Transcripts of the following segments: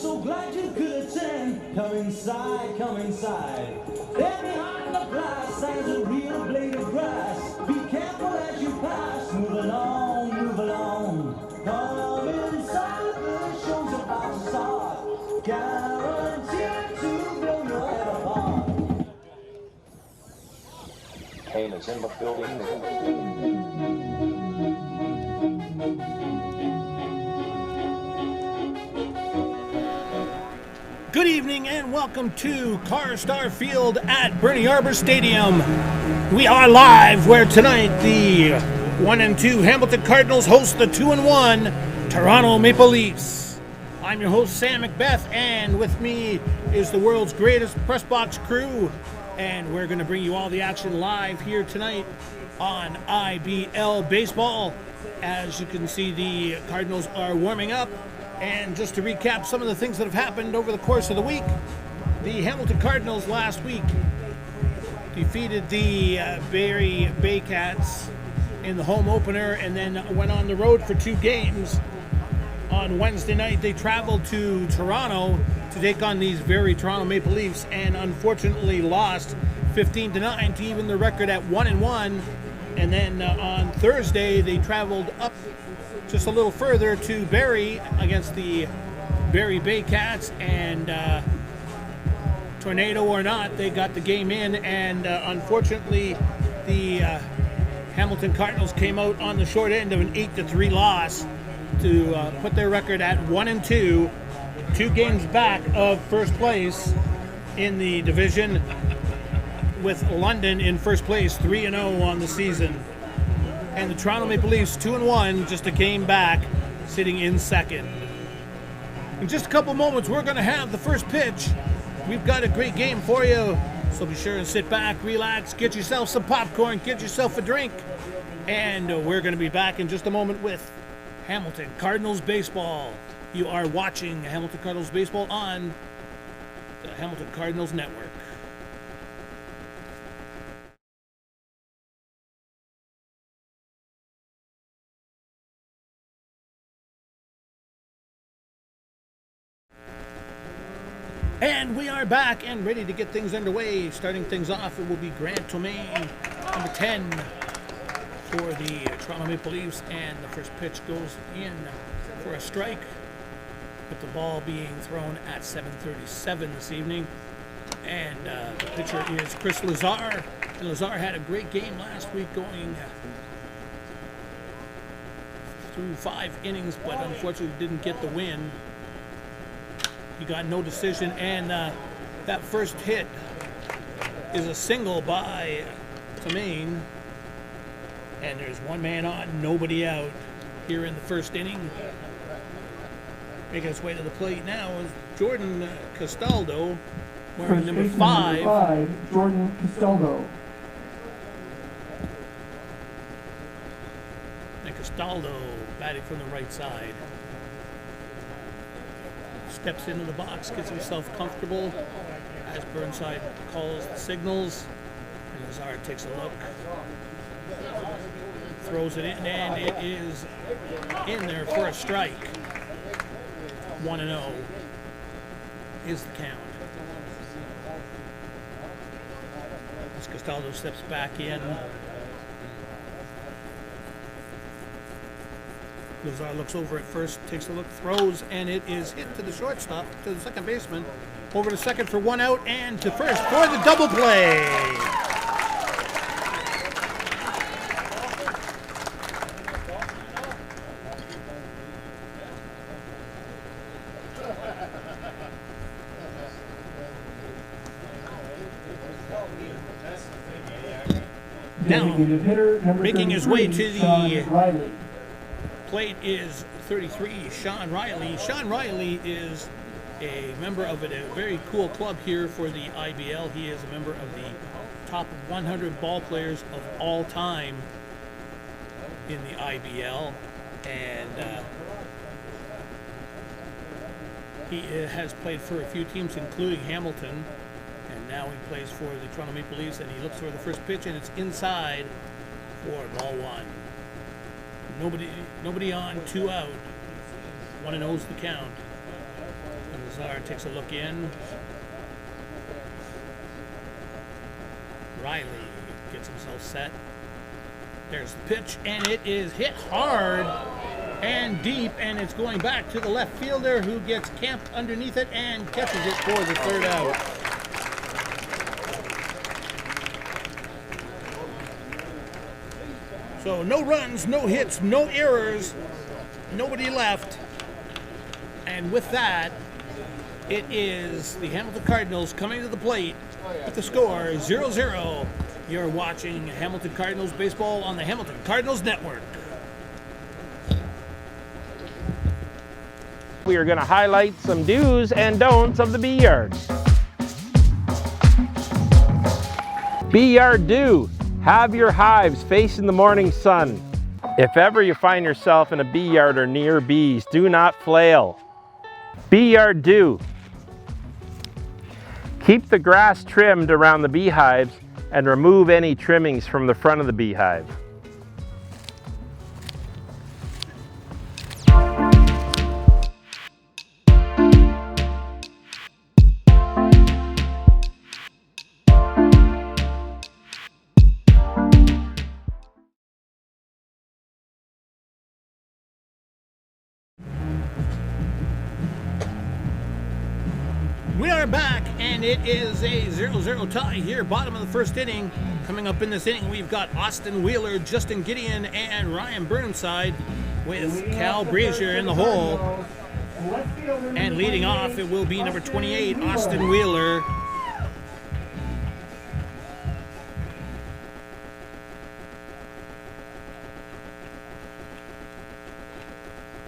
so glad you could attend. Come inside, come inside. There behind the glass stands a real blade of grass. Be careful as you pass. Move along, move along. Come inside, the show's about to start. Guaranteed to blow your head apart. Kane is in the building. Good evening and welcome to CarStar Field at Bernie Arbor Stadium. We are live where tonight the 1-2 Hamilton Cardinals host the 2-1 Toronto Maple Leafs. I'm your host Sam Macbeth, and with me is the world's greatest press box crew, and we're going to bring you all the action live here tonight on IBL Baseball. As you can see, the Cardinals are warming up. And just to recap some of the things that have happened over the course of the week, the Hamilton Cardinals last week defeated the Barrie Baycats in the home opener and then went on the road for 2 games. On Wednesday night, they traveled to Toronto to take on these very Toronto Maple Leafs and unfortunately lost 15-9 to even the record at 1-1. And then on Thursday, they traveled up just a little further to Barrie against the Barrie Baycats, and tornado or not, they got the game in, and unfortunately the Hamilton Cardinals came out on the short end of an 8-3 loss to put their record at 1-2, 2 games back of first place in the division, with London in first place 3-0 on the season. And the Toronto Maple Leafs 2-1, just a game back, sitting in second. In just a couple moments, we're going to have the first pitch. We've got a great game for you, so be sure and sit back, relax, get yourself some popcorn, get yourself a drink, and we're going to be back in just a moment with Hamilton Cardinals Baseball. You are watching Hamilton Cardinals Baseball on the Hamilton Cardinals Network. And we are back and ready to get things underway. Starting things off, it will be Grant Tomaine, number 10 for the Toronto Maple Leafs, and the first pitch goes in for a strike, with the ball being thrown at 7:37 this evening. And the pitcher is Chris Lazar, and Lazar had a great game last week, going through 5 innings, but unfortunately didn't get the win. He got no decision, and that first hit is a single by Tomaine, and there's 1 man on, nobody out here in the first inning. Making his way to the plate now is Jordan Castaldo, wearing number 5. Jordan Castaldo. And Castaldo batting from the right side. Steps into the box, gets himself comfortable as Burnside calls the signals, and Lazard takes a look, throws it in, and it is in there for a strike. 1-0 is the count. As Castaldo steps back in, Lazar looks over at first, takes a look, throws, and it is hit to the shortstop, to the second baseman, over to second for 1 out, and to first for the double play. Now, making his way to the plate is 33, Sean Riley. Sean Riley is a member of a very cool club here for the IBL. He is a member of the top 100 ball players of all time in the IBL, and he has played for a few teams, including Hamilton, and now he plays for the Toronto Maple Leafs, and he looks for the first pitch, and it's inside for ball 1. Nobody on, 2 out. 1-0's the count. And Lazar takes a look in. Riley gets himself set. There's the pitch, and it is hit hard and deep, and it's going back to the left fielder who gets camped underneath it and catches it for the third out. So no runs, no hits, no errors, nobody left. And with that, it is the Hamilton Cardinals coming to the plate with the score 0-0. You're watching Hamilton Cardinals baseball on the Hamilton Cardinals Network. We are going to highlight some do's and don'ts of the bee yard. Bee yard do: have your hives facing the morning sun. If ever you find yourself in a bee yard or near bees, do not flail. Bee yard do: keep the grass trimmed around the beehives and remove any trimmings from the front of the beehive. We are back, and it is a 0-0 tie here, bottom of the first inning. Coming up in this inning, we've got Austin Wheeler, Justin Gideon, and Ryan Burnside with Cal Brazier in the hole. And leading off, it will be number 28, Austin Wheeler.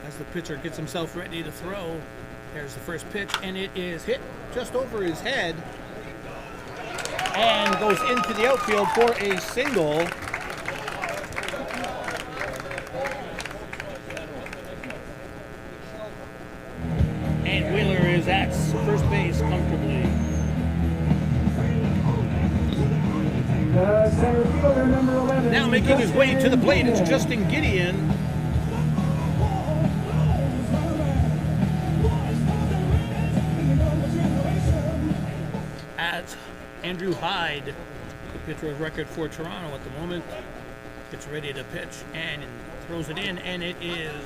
As the pitcher gets himself ready to throw, there's the first pitch, and it is hit just over his head and goes into the outfield for a single. And Wheeler is at first base comfortably. Now making his way to the plate is Justin Gideon. As Andrew Hyde, the pitcher of record for Toronto at the moment, gets ready to pitch and throws it in, and it is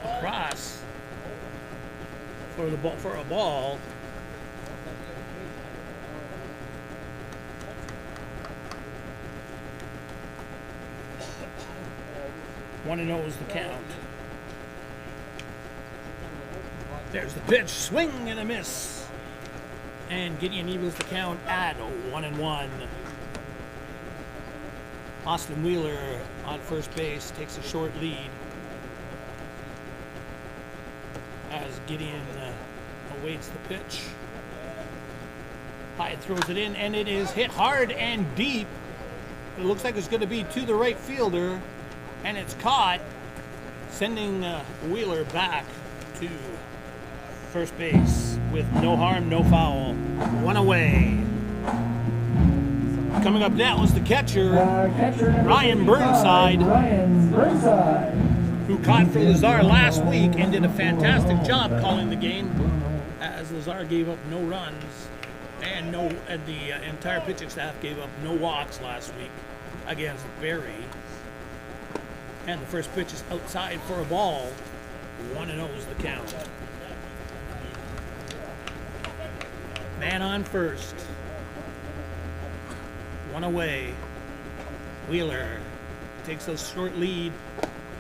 across for a ball. One and 0 is the count. There's the pitch, swing and a miss. And Gideon evens the count at 1-1. Austin Wheeler on first base takes a short lead as Gideon awaits the pitch. Hyde throws it in, and it is hit hard and deep. It looks like it's going to be to the right fielder, and it's caught, sending Wheeler back to first base with no harm, no foul. One away. Coming up now is the catcher, Ryan Burnside, who caught for Lazar last week and did a fantastic job calling the game, as Lazar gave up no runs and the entire pitching staff gave up no walks last week against Barry. And the first pitch is outside for a ball. 1-0 is the count. Man on first. One away. Wheeler takes a short lead,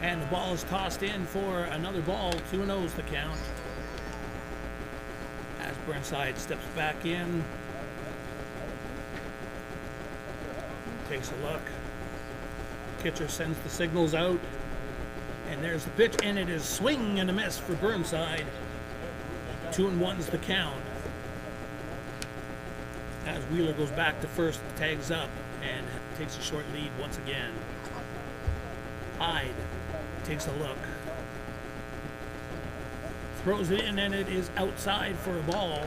and the ball is tossed in for another ball. 2-0 is the count. As Burnside steps back in, takes a look. Pitcher sends the signals out, and there's the pitch, and it is swing and a miss for Burnside. 2-1 is the count. As Wheeler goes back to first, tags up, and takes a short lead once again. Hyde takes a look. Throws it in, and it is outside for a ball.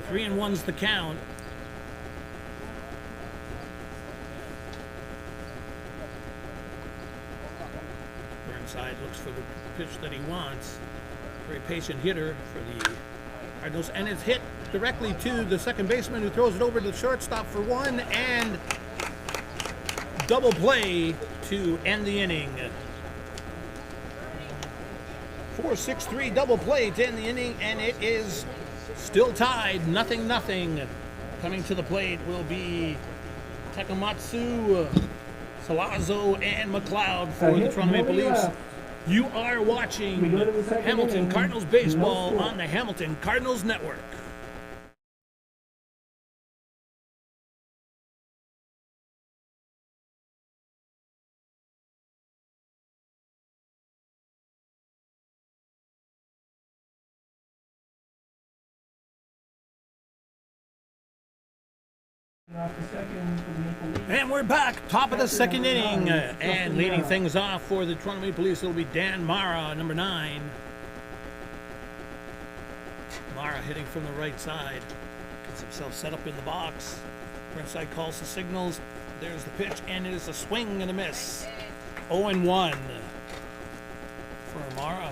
3-1's the count. Burnside looks for the pitch that he wants. Very patient hitter for the Cardinals, and it's hit directly to the second baseman, who throws it over to the shortstop for one, and double play to end the inning. 4-6-3 double play to end the inning, and it is still tied, 0-0. Coming to the plate will be Takamatsu, Salazzo, and McLeod for the Toronto Maple Leafs. You are watching Hamilton Cardinals baseball on the Hamilton Cardinals Network. And we're back, top of the second inning, and leading things off for the Toronto Maple Leafs, it'll be Dan Mara, number 9. Mara hitting from the right side, gets himself set up in the box. Burnside calls the signals. There's the pitch, and it is a swing and a miss. 0-1 for Mara.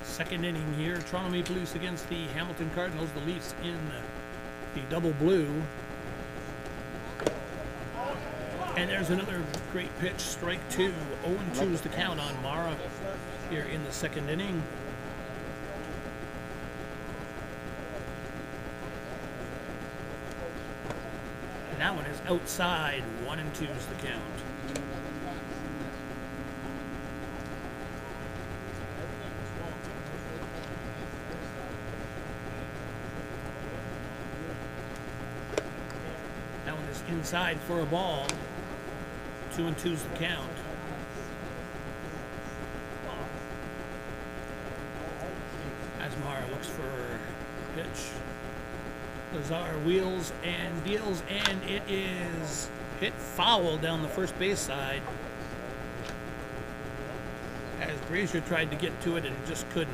Second inning here, Toronto Maple Leafs against the Hamilton Cardinals. The Leafs in the double blue. And there's another great pitch, strike 2. 0-2 is the count on Mara here in the second inning. And that one is outside. 1-2 is the count. Inside for a ball. 2-2 is the count. As Mara looks for a pitch. Lazar wheels and deals, and it is hit foul down the first base side. As Brazier tried to get to it and just couldn't.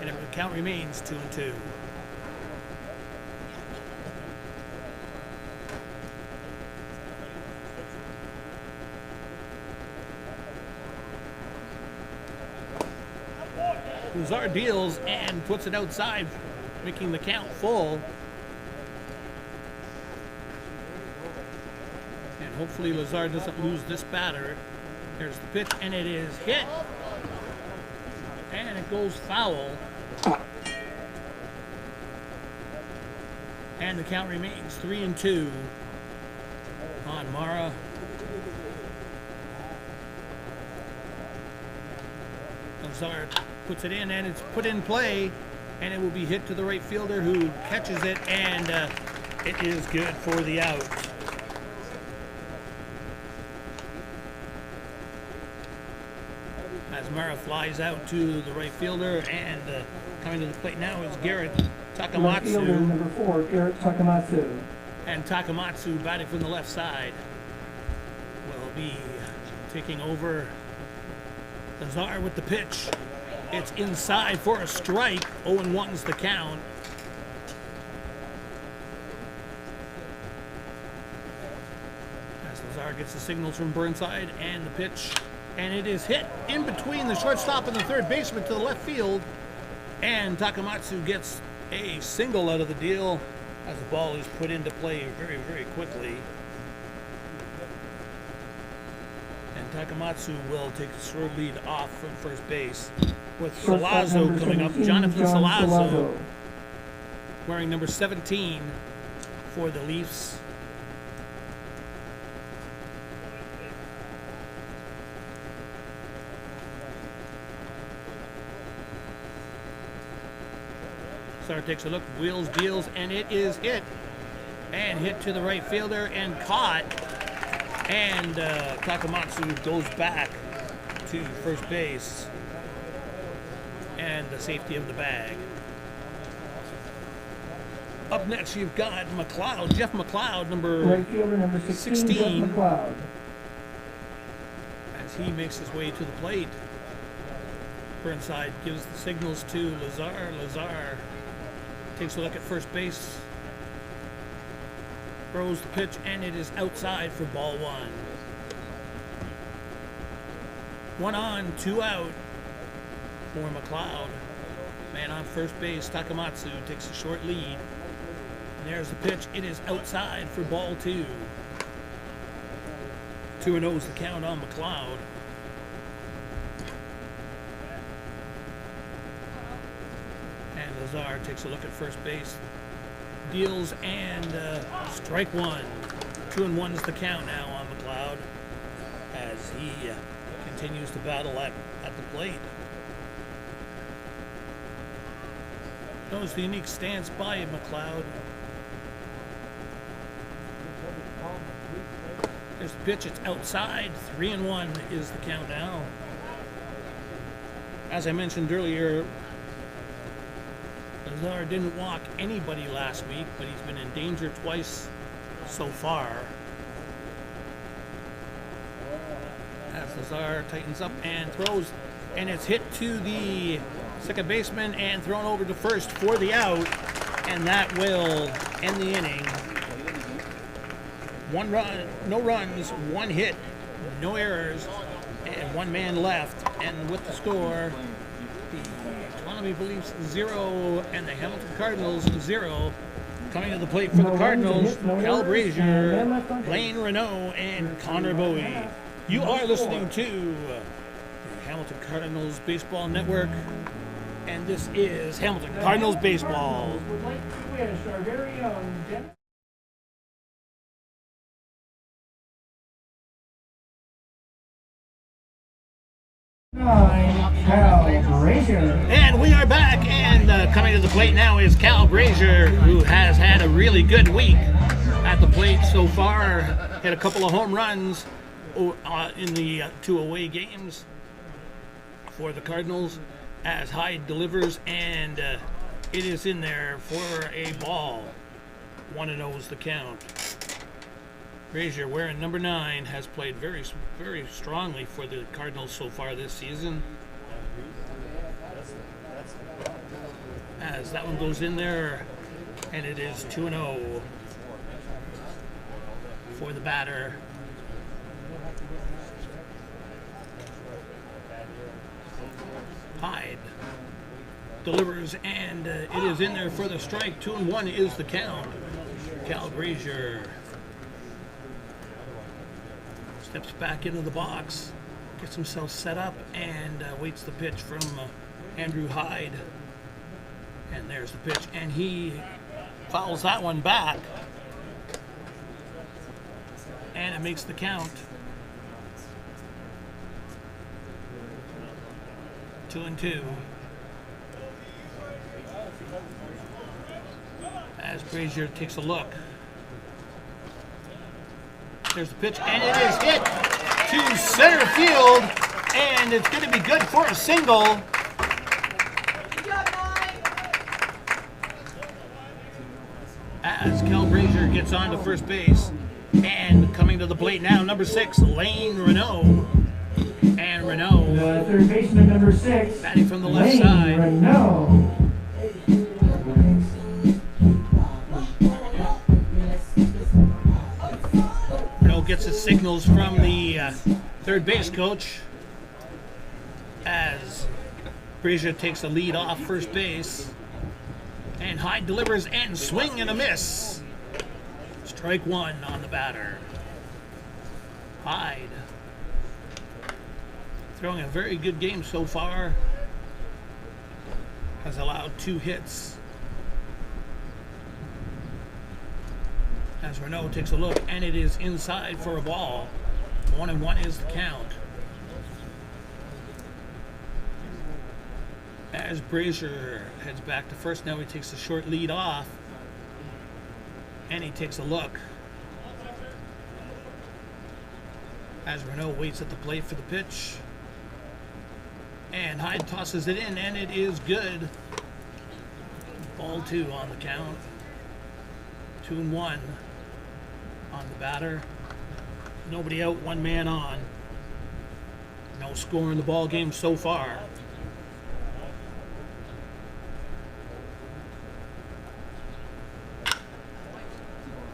And the count remains 2-2. Lazar deals and puts it outside, making the count full. And hopefully Lazar doesn't lose this batter. Here's the pitch, and it is hit. And it goes foul. And the count remains 3-2 on Mara. Lazar puts it in, and it's put in play, and it will be hit to the right fielder, who catches it, and it is good for the out. As Mara flies out to the right fielder, and coming to the plate now is Garrett Takamatsu. Number 4, Garrett Takamatsu. And Takamatsu, batting from the left side, will be taking over. Lazar with the pitch. It's inside for a strike. 0-1 is the count. As Lazar gets the signals from Burnside, and the pitch, and it is hit in between the shortstop and the third baseman to the left field, and Takamatsu gets a single out of the deal as the ball is put into play very, very quickly. And Takamatsu will take the short lead off from first base, with Salazzo coming up. Jonathan Salazzo, wearing number 17 for the Leafs. Lazar takes a look, wheels, deals, and it is hit. And hit to the right fielder and caught. And Takamatsu goes back to first base. And the safety of the bag. Up next, you've got McLeod, Jeff McLeod, Right fielder, number 16, Jeff McLeod. As he makes his way to the plate. Burnside gives the signals to Lazar. Lazar takes a look at first base. Throws the pitch, and it is outside for ball one. 1 on, 2 out for McLeod. Man on first base, Takamatsu takes a short lead. And there's the pitch. It is outside for ball 2. 2-0 is the count on McLeod. And Lazar takes a look at first base. Deals and strike 1. 2-1 is the count now on McLeod as he continues to battle at the plate. Notice the unique stance by McLeod. There's the pitch, it's outside. 3-1 is the count now. As I mentioned earlier, Lazar didn't walk anybody last week, but he's been in danger twice so far. As Lazar tightens up and throws, and it's hit to the second baseman and thrown over to first for the out, and that will end the inning. 1 run, no runs, 1 hit, no errors, and 1 man left. And with the score, the Toronto Maple Leafs 0 and the Hamilton Cardinals 0. Coming to the plate for the Cardinals, Cal Brazier, Lane Renault, and Connor Bowie. You are listening to the Hamilton Cardinals Baseball Network, and this is Hamilton Cardinals Baseball. Would like to wish our very own Dennis Cal Brazier. And we are back, and coming to the plate now is Cal Brazier, who has had a really good week at the plate so far. Hit a couple of home runs in the 2 away games for the Cardinals as Hyde delivers, and it is in there for a ball. 1-0 is the count. Brazier, wearing number 9, has played very, very strongly for the Cardinals so far this season. As that one goes in there, and it is 2-0 for the batter. Hyde delivers, and it is in there for the strike. 2-1 is the count. Cal Brazier steps back into the box, gets himself set up, and waits the pitch from Andrew Hyde. And there's the pitch, and he fouls that one back, and it makes the count. 2-2. As Brazier takes a look. There's the pitch, and it is hit to center field, and it's going to be good for a single. As Cal Brazier gets on to first base, and coming to the plate now, number 6, Lane Renault. And Renault, the third baseman, number 6, batting from the left Lane side. Renault. Renault gets his signals from the third base coach as Brazier takes the lead off first base. And Hyde delivers, and swing and a miss. Strike 1 on the batter. Hyde throwing a very good game so far. Has allowed 2 hits. As Renault takes a look, and it is inside for a ball. 1-1 is the count. As Brazier heads back to first, now he takes a short lead off, and he takes a look. As Renault waits at the plate for the pitch, and Hyde tosses it in, and it is good. Ball 2 on the count. 2-1 on the batter. Nobody out, 1 man on. No score in the ball game so far.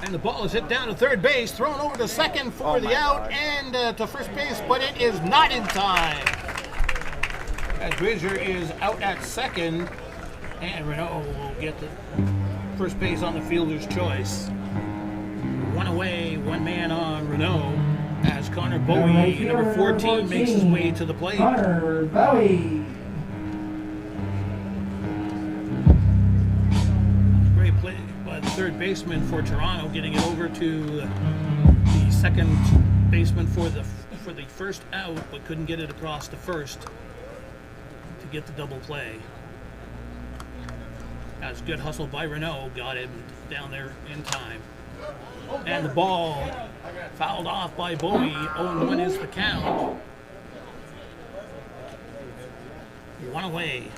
And the ball is hit down to third base, thrown over to second for the out, and to first base, but it is not in time. As Bridger is out at second, and Renault will get the first base on the fielder's choice. One away, one man on Renault, as Connor Bowie, number 14, makes his way to the plate. Connor Bowie. Great play by the third baseman for Toronto, getting it over to the second baseman for the first out, but couldn't get it across to first to get the double play. That was good hustle by Renault, got him down there in time. And the ball fouled off by Bowie. 0-1 is the count. One away.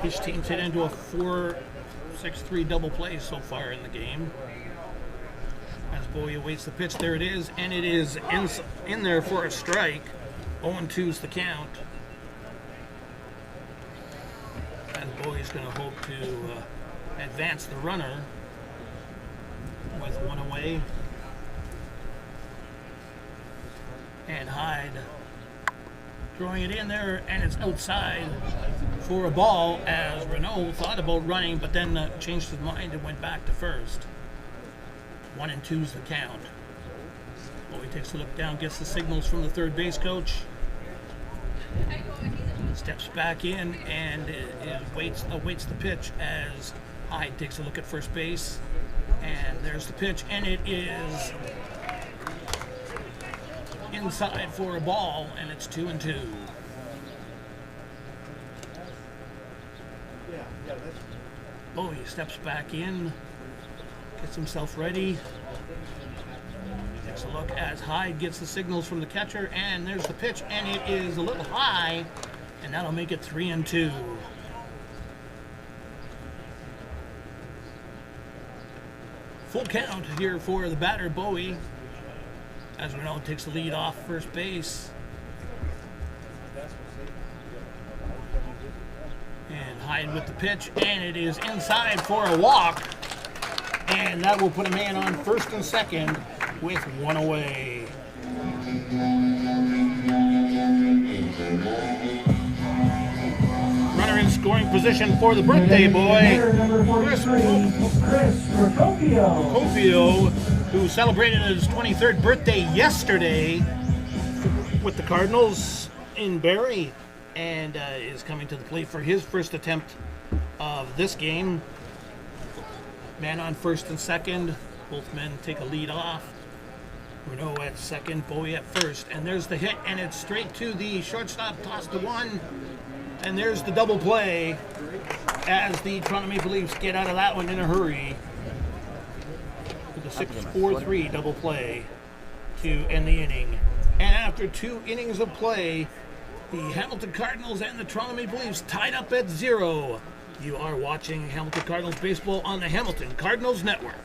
His team's hit into a 4-6-3 double play so far in the game. As Bowie awaits the pitch, there it is, and it is in there for a strike. 0-2 is the count. And Bowie's going to hope to advance the runner with one away. And Hyde throwing it in there, and it's outside for a ball, as Renault thought about running, but then changed his mind and went back to first. 1-2 is the count. Bowie takes a look down, gets the signals from the third base coach. Steps back in and awaits the pitch as Hyde takes a look at first base. And there's the pitch, and it is inside for a ball, and it's 2-2. Bowie steps back in, gets himself ready. Takes a look as Hyde gets the signals from the catcher, and there's the pitch, and it is a little high, and that'll make it 3-2. Full count here for the batter, Bowie, as Renault takes the lead off first base. And Hyde with the pitch, and it is inside for a walk, and that will put a man on first and second with one away. Runner in scoring position for the birthday boy, Chris Procopio, who celebrated his 23rd birthday yesterday with the Cardinals in Barrie, and is coming to the plate for his first attempt of this game. Man on first and second. Both men take a lead off. Renault at second, Bowie at first. And there's the hit, and it's straight to the shortstop, toss to one. And there's the double play as the Toronto Maple Leafs get out of that one in a hurry. With a 6-4-3 double play to end the inning. And after 2 innings of play, the Hamilton Cardinals and the Toronto Maple Leafs tied up at 0. You are watching Hamilton Cardinals baseball on the Hamilton Cardinals Network.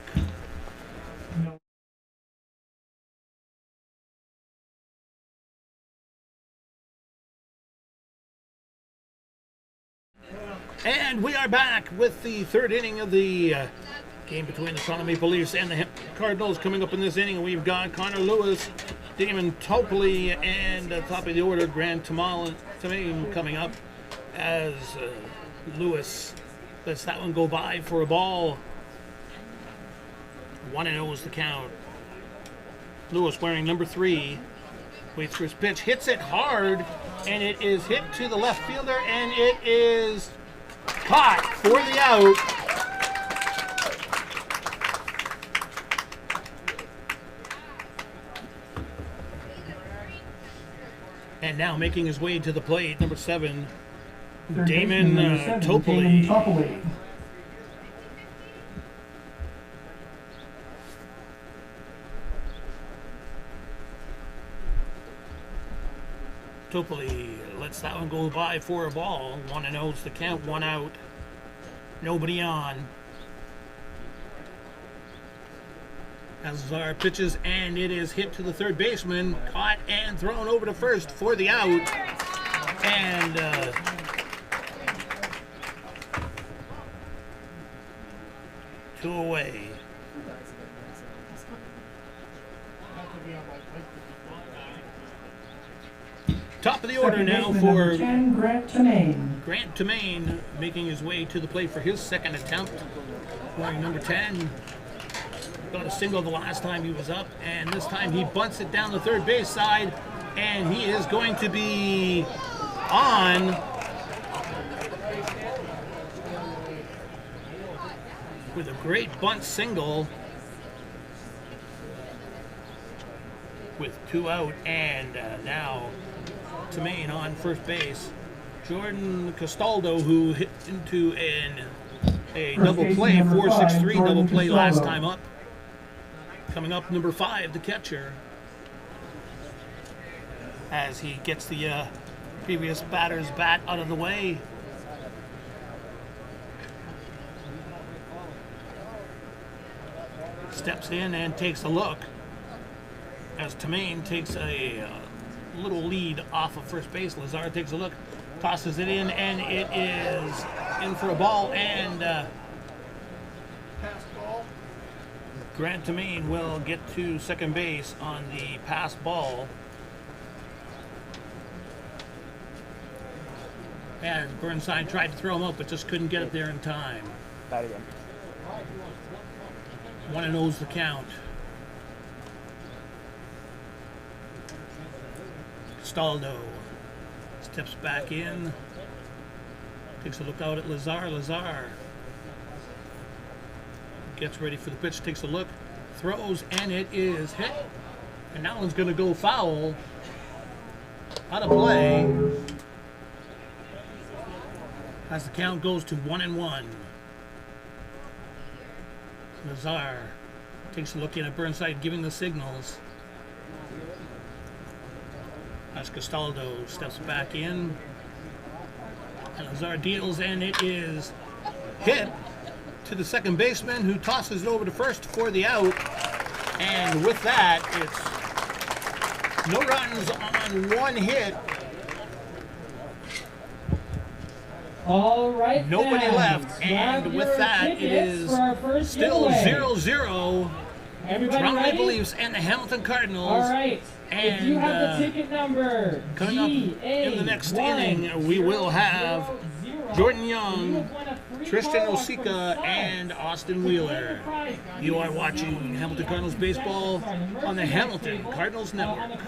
And we are back with the third inning of the game between the Toronto Maple Leafs and the Cardinals. Coming up in this inning, we've got Connor Lewis, Damon Topley, and top of the order, Grant Tamame coming up as Lewis lets that one go by for a ball. 1-0 is the count. Lewis wearing number 3. Waits for his pitch, hits it hard, and it is hit to the left fielder, and it is caught for the out. And now making his way to the plate, number 7, Damon Topley. Topley lets that one go by for a ball. 1-0 is the count, 1 out. Nobody on. As our pitches, and it is hit to the third baseman, caught and thrown over to first for the out. and 2 away. Top of the order now for Grant Tremaine. Grant Tremaine, making his way to the plate for his second attempt. Wearing number 10. Got a single the last time he was up, and this time he bunts it down the third base side, and he is going to be on. With a great bunt single. With 2 out, and now Tremaine on first base. Jordan Castaldo, who hit into a double play, 4-6-3 double play last time up. Coming up, number 5, the catcher, as he gets the previous batter's bat out of the way. Steps in and takes a look as Tremaine takes a little lead off of first base. Lazar takes a look, tosses it in, and it is in for a ball, and Grant Tremaine will get to second base on the pass ball. And Burnside tried to throw him out, but just couldn't get it there in time. 1-0's the count. Castaldo steps back in, takes a look out at Lazar. Lazar gets ready for the pitch, takes a look, throws, and it is hit. And that one's going to go foul. Out of play. As the count goes to 1-1. Lazar takes a look in at Burnside, giving the signals. As Castaldo steps back in. And Lazar deals, and it is hit to the second baseman, who tosses it over to first for the out. And with that, it's no runs on 1 hit. All right. Nobody then. left, and Grab with your that, it tickets is for our first still giveaway. 0-0. Everybody Toronto ready? Maple Leafs and the Hamilton Cardinals. All right. If you have And the ticket number, coming up in the next inning, we will have Jordan Young, Tristan Osika, and Austin Wheeler. You are watching Hamilton Cardinals baseball on the Hamilton Cardinals Network.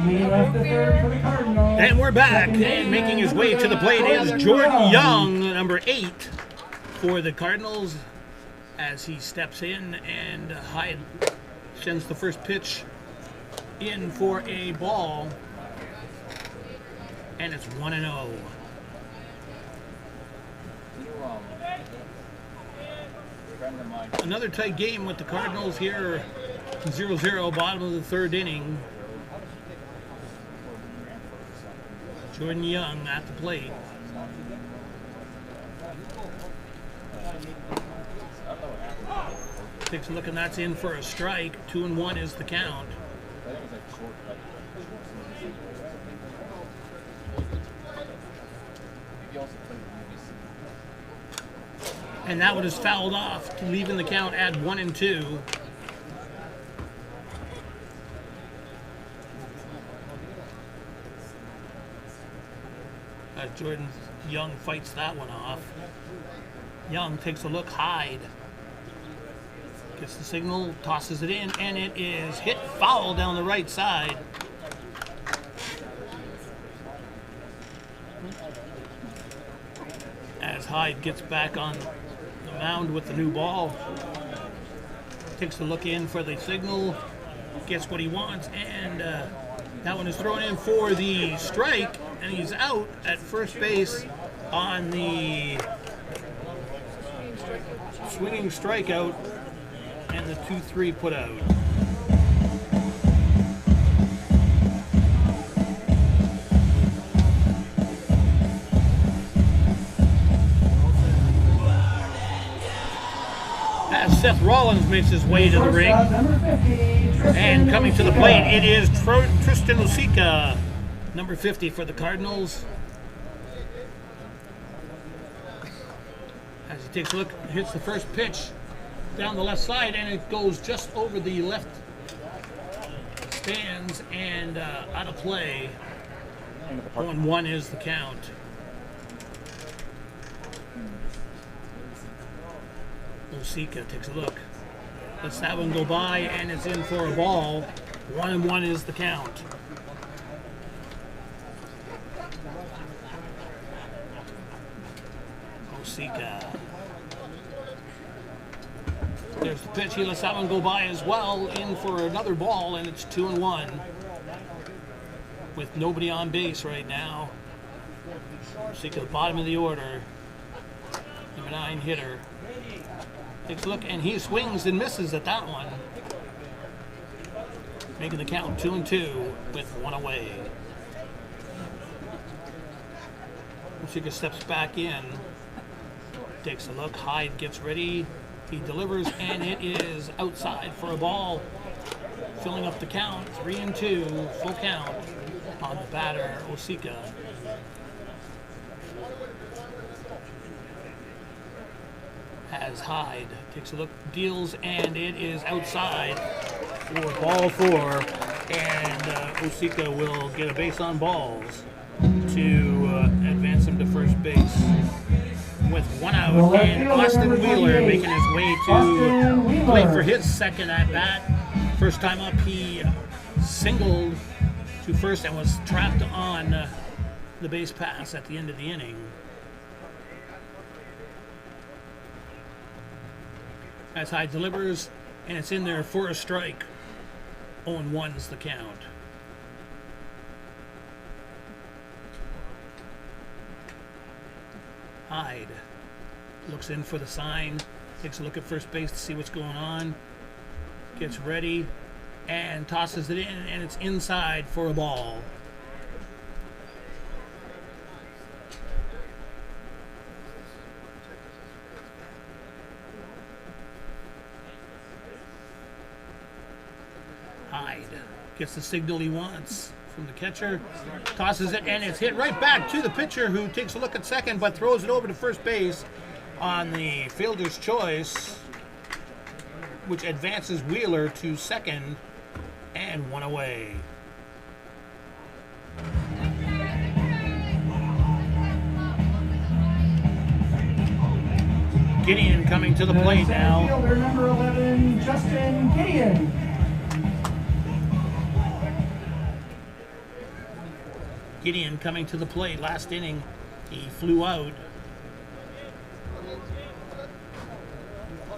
We left the third for the Cardinals. And we're back, and making his way to the plate is Jordan Young, number 8 for the Cardinals, as he steps in, and Hyde sends the first pitch in for a ball, and it's 1-0. Another tight game with the Cardinals here, 0-0, bottom of the third inning. Jordan Young at the plate. Takes a look, and that's in for a strike. 2-1 is the count. And that one is fouled off, leaving the count at 1-2. Jordan Young fights that one off. Young takes a look, Hyde gets the signal, tosses it in, and it is hit foul down the right side. As Hyde gets back on the mound with the new ball, takes a look in for the signal, gets what he wants, and that one is thrown in for the strike, and he's out at first base on the swinging strikeout and the 2-3 put out. As Seth Rollins makes his way to the ring. Number 50, Tristan And coming to the Osika. plate, it is Tristan Osika, number 50 for the Cardinals. As he takes a look, hits the first pitch down the left side, and it goes just over the left stands and out of play. 0-1 is the count. Osika takes a look. Lets that one go by, and it's in for a ball. 1-1 is the count. Osika. There's the pitch. He lets that one go by as well. In for another ball, and it's 2-1. With nobody on base right now. Osika, the bottom of the order. Number 9 hitter. Takes a look, and he swings and misses at that one. Making the count 2-2 with one away. Osika steps back in. Takes a look. Hyde gets ready. He delivers, and it is outside for a ball. Filling up the count. 3-2. Full count on the batter, Osika. As Hyde takes a look, deals, and it is outside for ball 4. And Osika will get a base on balls to advance him to first base. With one out, and Austin Wheeler making his way to play for his second at bat. First time up, he singled to first and was trapped on the base pass at the end of the inning. As Hyde delivers, and it's in there for a strike. 0-1 is the count. Hyde looks in for the sign, takes a look at first base to see what's going on, gets ready, and tosses it in, and it's inside for a ball. Hyde gets the signal he wants from the catcher, tosses it, and it's hit right back to the pitcher, who takes a look at second but throws it over to first base on the fielder's choice, which advances Wheeler to second, and one away. Gideon coming to the plate now. Fielder number 11, Justin Gideon. Gideon coming to the plate. Last inning, he flew out.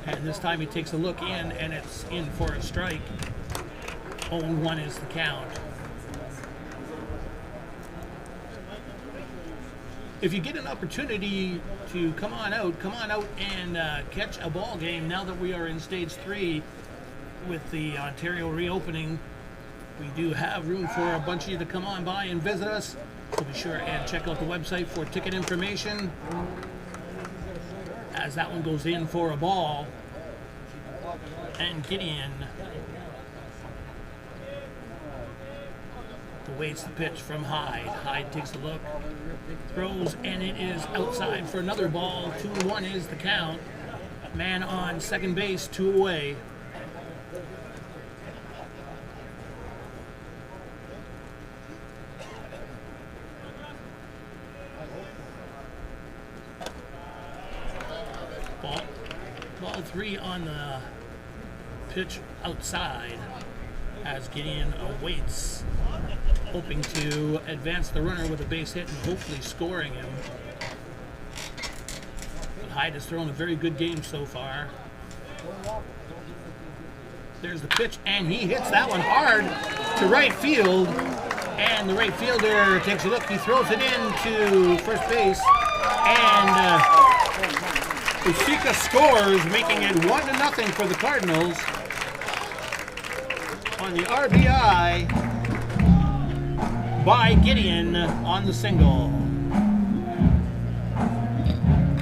And this time he takes a look in, and it's in for a strike. 0-1 is the count. If you get an opportunity to come on out and catch a ball game now that we are in stage 3 with the Ontario reopening. We do have room for a bunch of you to come on by and visit us. So be sure and check out the website for ticket information. As that one goes in for a ball. And Gideon awaits the pitch from Hyde. Hyde takes a look, throws, and it is outside for another ball. 2-1 is the count. Man on second base, 2 away. Ball 3 on the pitch outside as Gideon awaits, hoping to advance the runner with a base hit and hopefully scoring him. But Hyde has thrown a very good game so far. There's the pitch, and he hits that one hard to right field. And the right fielder takes a look. He throws it in to first base. And Osika scores, making it 1-0 for the Cardinals on the RBI by Gideon on the single.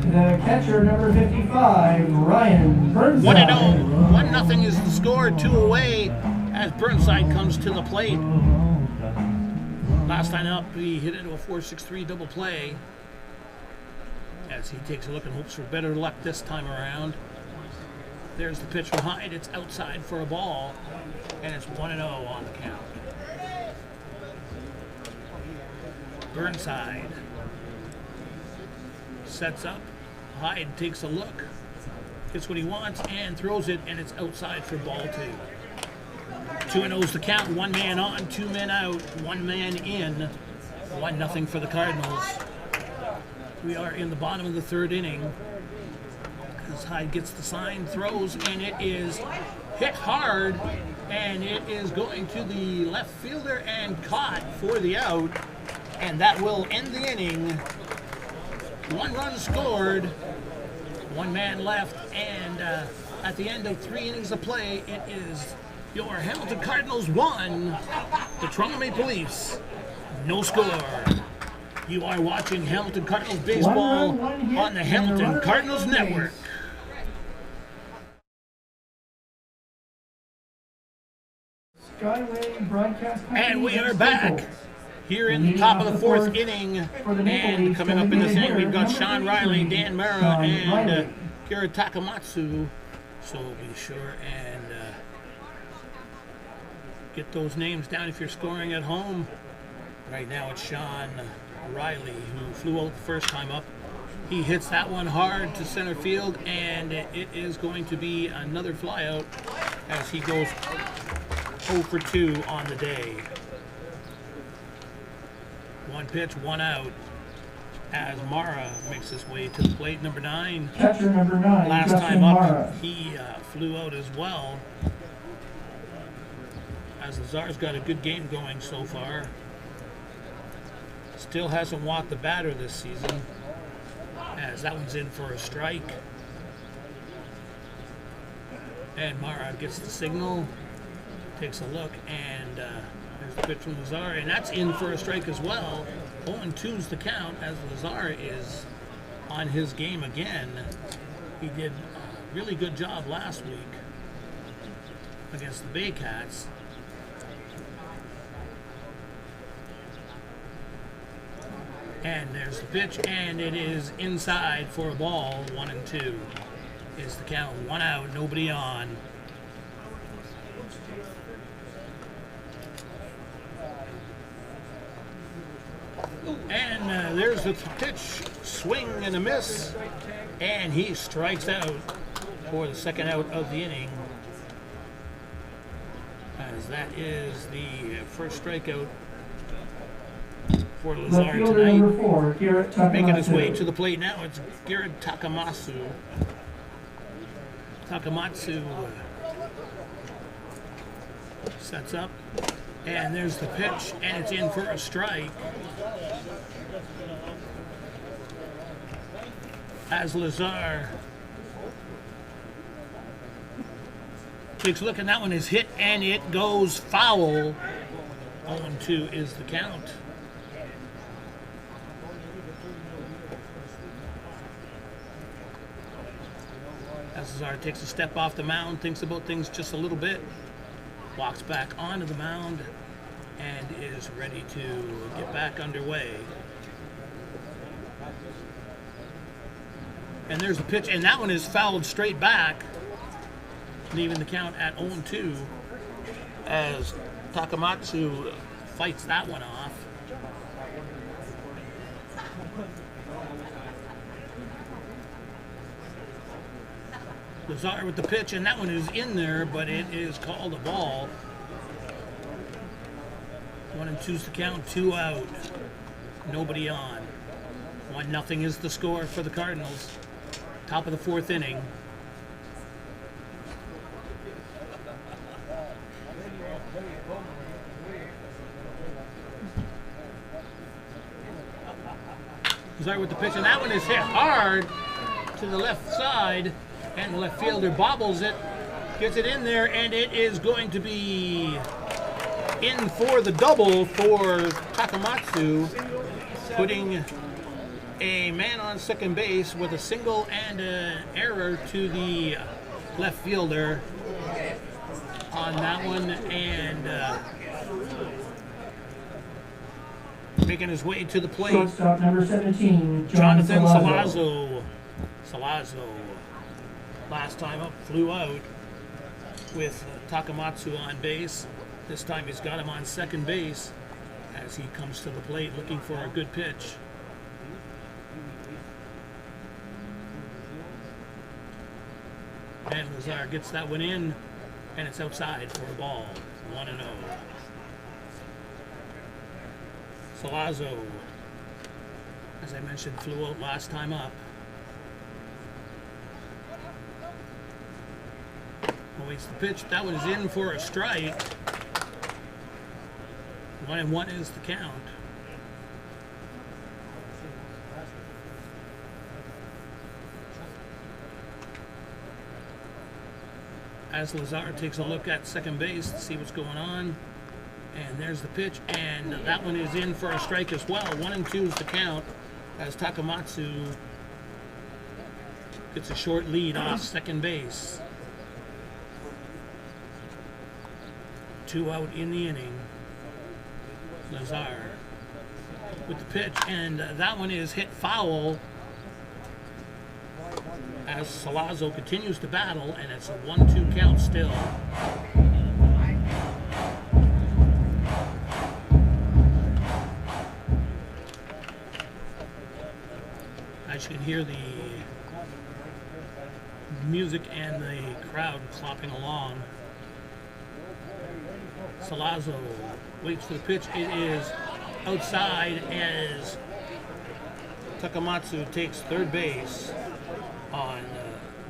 The catcher, number 55, Ryan Burnside. 1-0. 1-0 is the score. 2 away as Burnside comes to the plate. Last time up, he hit into a 4-6-3 double play. As he takes a look and hopes for better luck this time around. There's the pitch from Hyde. It's outside for a ball. And it's 1-0 on the count. Burnside sets up. Hyde takes a look. Gets what he wants and throws it. And it's outside for ball 2. 2-0's the count. 1 man on, 2 men out, 1 man in. 1-0 for the Cardinals. We are in the bottom of the 3rd inning. As Hyde gets the sign, throws, and it is hit hard, and it is going to the left fielder and caught for the out, and that will end the inning. 1 run scored, 1 man left, and at the end of 3 innings of play, it is your Hamilton Cardinals 1, the Toronto Maple Leafs, no score. You are watching Hamilton Cardinals baseball on the Hamilton Cardinals Network. Skyway Broadcast Company. And we are back here in the top of the 4th inning. And coming up in this inning, we've got Sean Riley, Dan Mara, and Kira Takamatsu. So be sure and get those names down if you're scoring at home. Right now it's Sean Riley who flew out the first time up. He hits that one hard to center field, and it is going to be another flyout as he goes 0 for 2 on the day. 1 pitch, 1 out as Mara makes his way to the plate. Number 9. Catcher number 9. Last Justin time up, Mara. he flew out as well. As Lazar's got a good game going so far. Still hasn't walked the batter this season, as that one's in for a strike. And Mara gets the signal, takes a look, and there's the pitch from Lazar, and that's in for a strike as well. 0-2's the count as Lazar is on his game again. He did a really good job last week against the Bay Cats. And there's the pitch, and it is inside for a ball. 1-2 is the count. 1 out, nobody on. And there's the pitch, swing and a miss, and he strikes out for the 2nd out of the inning. As that is the first strikeout for Lazar tonight. Number 4, Garrett Takamatsu. Making his way to the plate now, it's Garrett Takamatsu. Takamatsu sets up, and there's the pitch, and it's in for a strike. As Lazar takes a look, and that one is hit, and it goes foul. 0-2 is the count. As Lazar takes a step off the mound, thinks about things just a little bit, walks back onto the mound, and is ready to get back underway. And there's the pitch, and that one is fouled straight back, leaving the count at 0-2 as Takamatsu fights that one off. Lazar with the pitch, and that one is in there, but it is called a ball. 1-2's the count, 2 out, nobody on. 1-0 is the score for the Cardinals. Top of the 4th inning. Lazar with the pitch, and that one is hit hard to the left side, and the left fielder bobbles it, gets it in there, and it is going to be in for the double for Takamatsu, putting a man on second base with a single and an error to the left fielder on that one, and making his way to the plate, Shortstop number 17, Jonathan Salazzo. Salazzo, last time up, flew out with Takamatsu on base. This time he's got him on second base as he comes to the plate looking for a good pitch. And Lazar gets that one in, and it's outside for a ball. 1-0. Salazzo, as I mentioned, flew out last time up. Awaits the pitch. That one is in for a strike. 1-1 is the count. As Lazar takes a look at second base to see what's going on. And there's the pitch, and that one is in for a strike as well. 1-2 is the count as Takamatsu gets a short lead off second base. 2 out in the inning. Lazar with the pitch, and that one is hit foul as Salazzo continues to battle, and it's a 1-2 count still. As you can hear the music and the crowd clopping along. Salazzo waits for the pitch. It is outside as Takamatsu takes third base on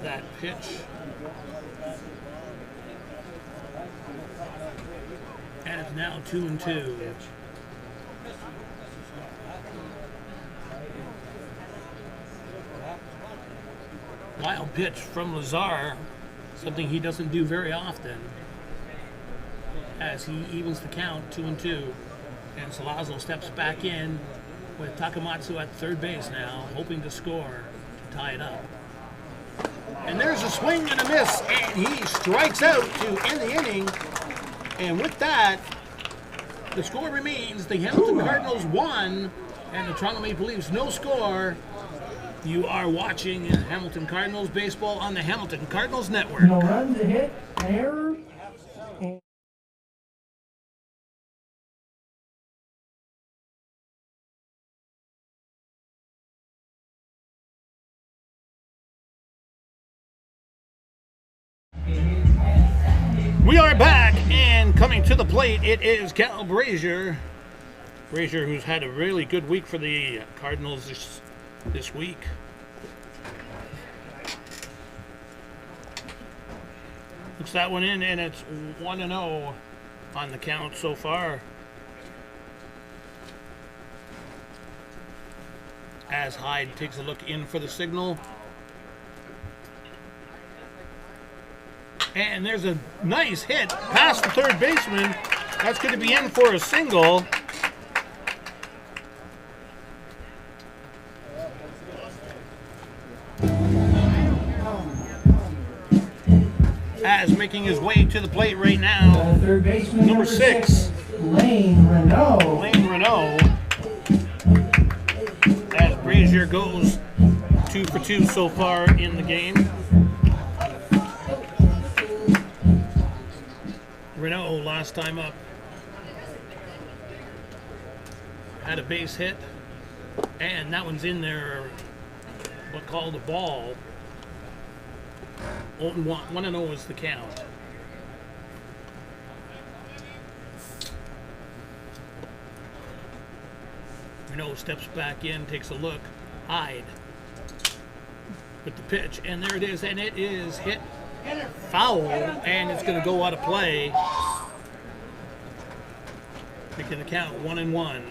that pitch. And it's now 2-2. Wild pitch from Lazar, something he doesn't do very often, as he evens the count 2-2, and Salazzo steps back in with Takamatsu at third base now, hoping to score to tie it up. And there's a swing and a miss, and he strikes out to end the inning. And with that, the score remains the Hamilton Cardinals 1 and the Toronto Maple Leafs no score. You are watching Hamilton Cardinals baseball on the Hamilton Cardinals Network. No runs, a hit, an error. We are back, and coming to the plate, it is Cal Brazier. Brazier, who's had a really good week for the Cardinals this week. Looks that one in, and it's 1-0 on the count so far. As Hyde takes a look in for the signal. And there's a nice hit past the third baseman. That's going to be in for a single. As making his way to the plate right now, Third baseman number 6, Lane Renault. Lane Renault. As Brazier goes 2 for 2 so far in the game. Renault last time up had a base hit, and that one's in there, what called a ball. 1-0 is the count. Renault steps back in, takes a look. Hyde with the pitch, and there it is, and it is hit foul, and it's going to go out of play. Making the count 1-1.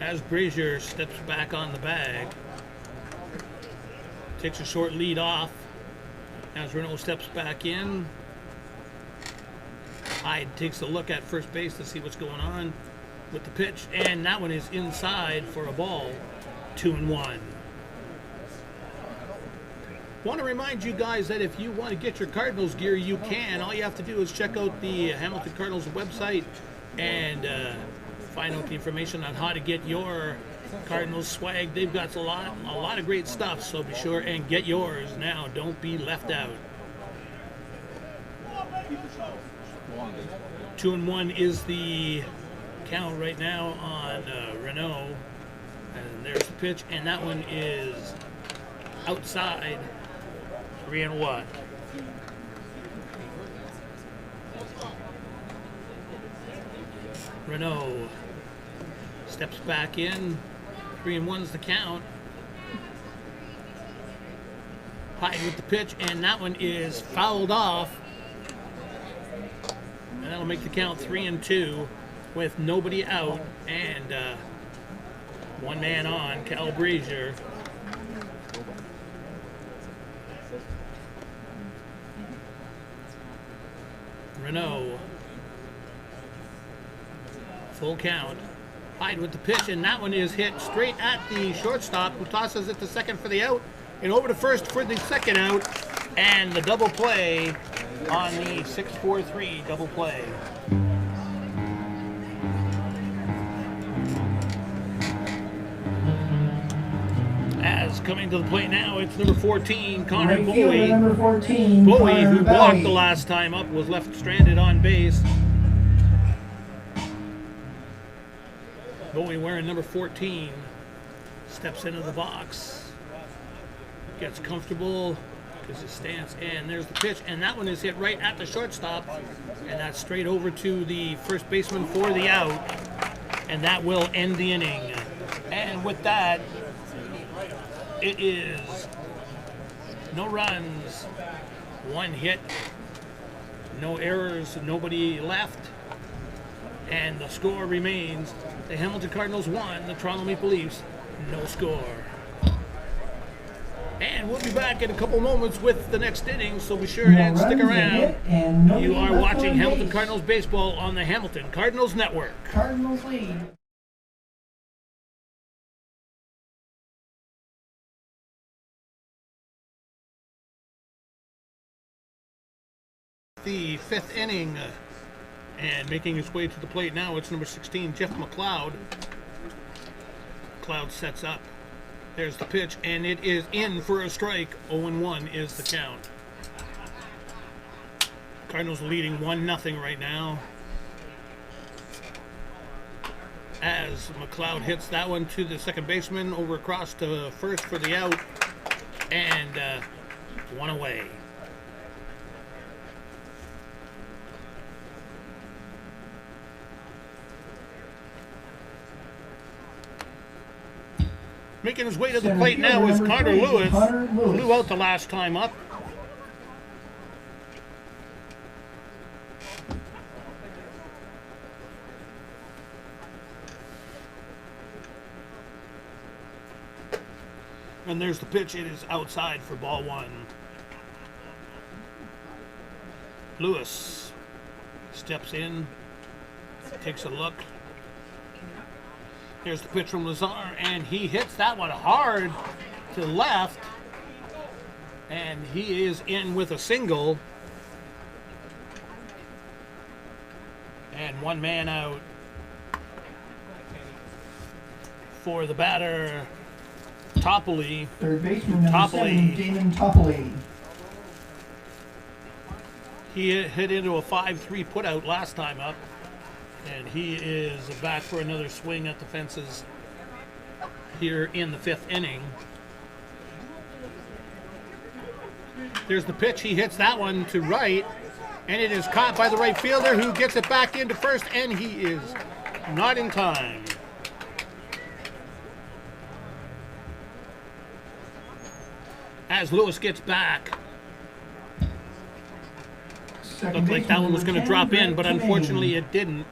As Brazier steps back on the bag, takes a short lead off. As Renault steps back in, Hyde takes a look at first base to see what's going on. with the pitch, and that one is inside for a ball. 2-1. Want to remind you guys that if you want to get your Cardinals gear, you can. All you have to do is check out the Hamilton Cardinals website and find out the information on how to get your Cardinals swag. They've got a lot of great stuff, so be sure and get yours now. Don't be left out. 2-1 is the count right now on Renault. And there's the pitch, and that one is outside. 3-1. Renault steps back in. 3-1's the count. Hyde with the pitch, and that one is fouled off. And that'll make the count 3-2 with nobody out and one man on, Cal Brazier. Renault. Full count. Hyde with the pitch, and that one is hit straight at the shortstop, who tosses it to second for the out, and over to first for the second out, and the double play on the 6-4-3 double play. As coming to the plate now, it's number 14, Connor Right fielder, Bowie. number 14, Bowie, Connor who blocked Bowie. the last time up, was left stranded on base. Bowie wearing number 14 steps into the box, gets comfortable because his stance, and there's the pitch, and that one is hit right at the shortstop, and that's straight over to the first baseman for the out, and that will end the inning. And with that, it is no runs, one hit, no errors, nobody left, and the score remains the Hamilton Cardinals 1, the Toronto Maple Leafs no score. And we'll be back in a couple moments with the next inning, so be sure and stick around. You are watching Hamilton Cardinals baseball on the Hamilton Cardinals Network. Cardinals lead. The fifth inning, and making his way to the plate now, it's number 16, Jeff McLeod. McLeod sets up. There's the pitch, and it is in for a strike. 0-1 is the count. Cardinals leading 1-0 right now. As McLeod hits that one to the second baseman, over across to first for the out, and one away. Making his way to the plate now is Carter Lewis. Blew out the last time up. And there's the pitch. It is outside for ball one. Lewis steps in, takes a look. Here's the pitch from Lazar, and he hits that one hard to left, and he is in with a single. And one man out for the batter, Toppoli. Third baseman, number 7, Damon Toppoli. He hit into a 5-3 putout last time up. And he is back for another swing at the fences here in the fifth inning. There's the pitch. He hits that one to right, and it is caught by the right fielder, who gets it back into first, and he is not in time. As Lewis gets back. Looked like that one was going to drop in, but unfortunately it didn't.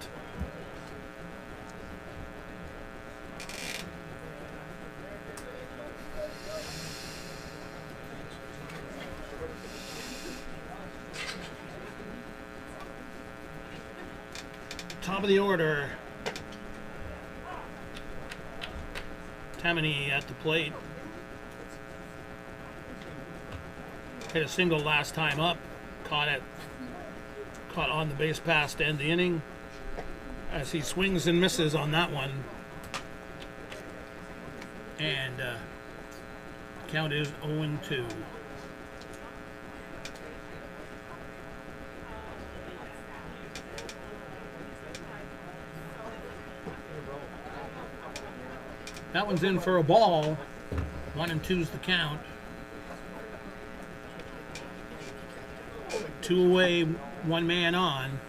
Top of the order, Tammany at the plate. Hit a single last time up. Caught on the base pass to end the inning. As he swings and misses on that one. And count is 0-2. That one's in for a ball. 1-2's the count. 2 away, 1 man on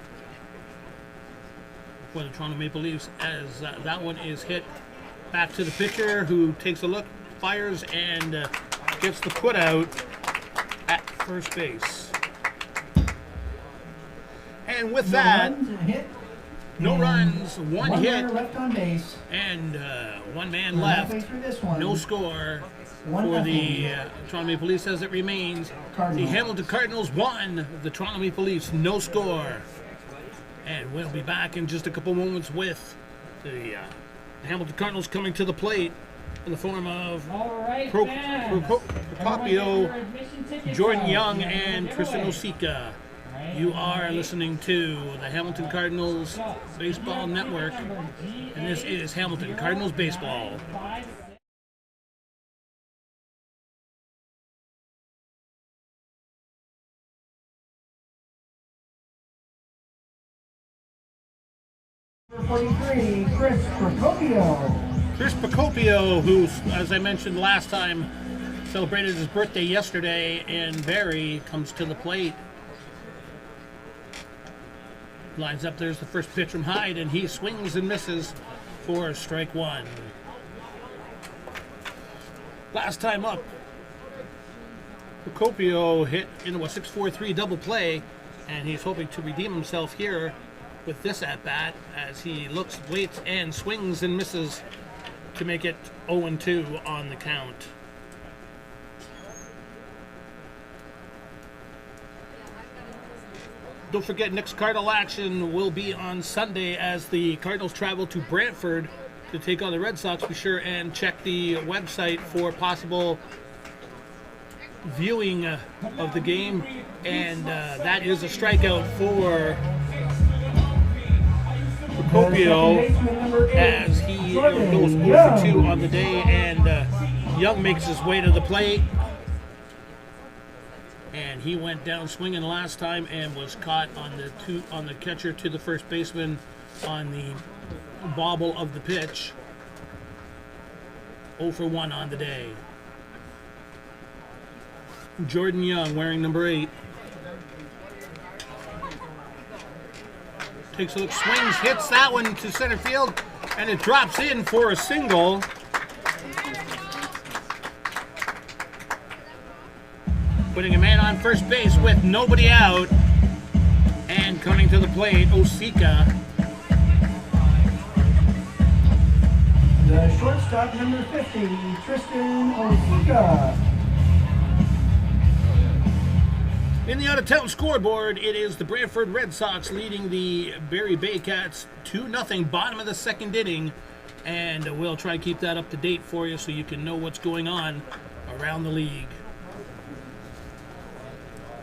for the Toronto Maple Leafs, as that one is hit back to the pitcher, who takes a look, fires, and gets the put out at first base. And with that, no runs, one hit, left on base, and 1 man left. No score for the Toronto Maple Leafs as it remains. The Hamilton Cardinals 1, the Toronto Maple Leafs no score. And we'll be back in just a couple moments with the Hamilton Cardinals coming to the plate in the form of Procopio, Jordan Young, and Tristan Osika. You are listening to the Hamilton Cardinals Baseball Network, and this is Hamilton Cardinals Baseball. Number 43, Chris Procopio. Chris Procopio, who, as I mentioned last time, celebrated his birthday yesterday in Barrie, comes to the plate. Lines up, there's the first pitch from Hyde, and he swings and misses for strike 1. Last time up, Procopio hit into a 6-4-3 double play, and he's hoping to redeem himself here with this at-bat as he looks, waits, and swings and misses to make it 0-2 on the count. Don't forget, next Cardinal action will be on Sunday as the Cardinals travel to Brantford to take on the Red Sox. Be sure and check the website for possible viewing of the game. And that is a strikeout for Procopio as he goes 0-2 on the day, and Young makes his way to the plate. And he went down swinging last time and was caught on the catcher to the first baseman on the bobble of the pitch. 0-1 on the day. Jordan Young, wearing number 8. Takes a look, swings, hits that one to center field, and it drops in for a single. Putting a man on first base with nobody out. And coming to the plate, Osika. The shortstop, number 50, Tristan Osika. In the out-of-town scoreboard, it is the Brantford Red Sox leading the Barrie Baycats 2-0, bottom of the second inning. And we'll try to keep that up to date for you so you can know what's going on around the league.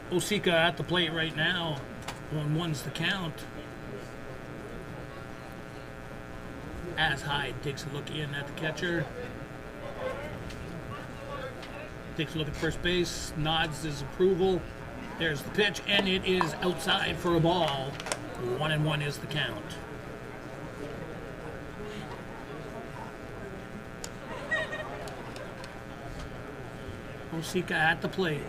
Osika at the plate right now. 1-1's the count. As Hyde takes a look in at the catcher. Takes a look at first base, nods his approval. There's the pitch, and it is outside for a ball. 1-1 is the count. Osika at the plate.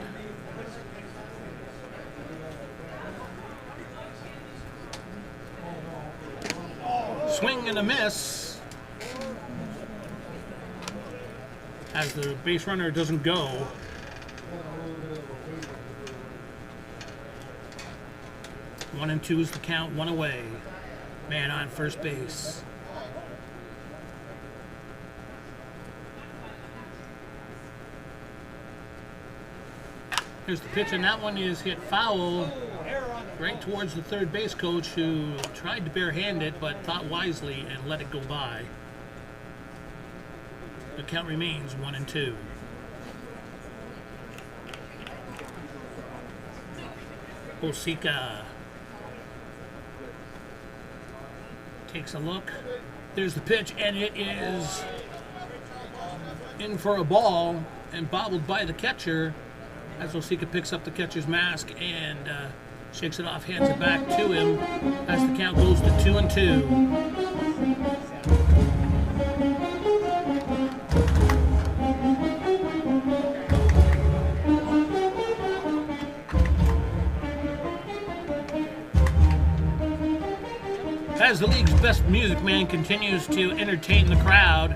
Swing and a miss as the base runner doesn't go. One and 2 is the count, 1 away. Man on first base. Here's the pitch, and that one is hit foul right towards the third base coach, who tried to barehand it but thought wisely and let it go by. The count remains 1-2. Osika takes a look. There's the pitch, and it is in for a ball and bobbled by the catcher as Osika picks up the catcher's mask and shakes it off, hands it back to him as the count goes to 2-2. As the league's best music man continues to entertain the crowd,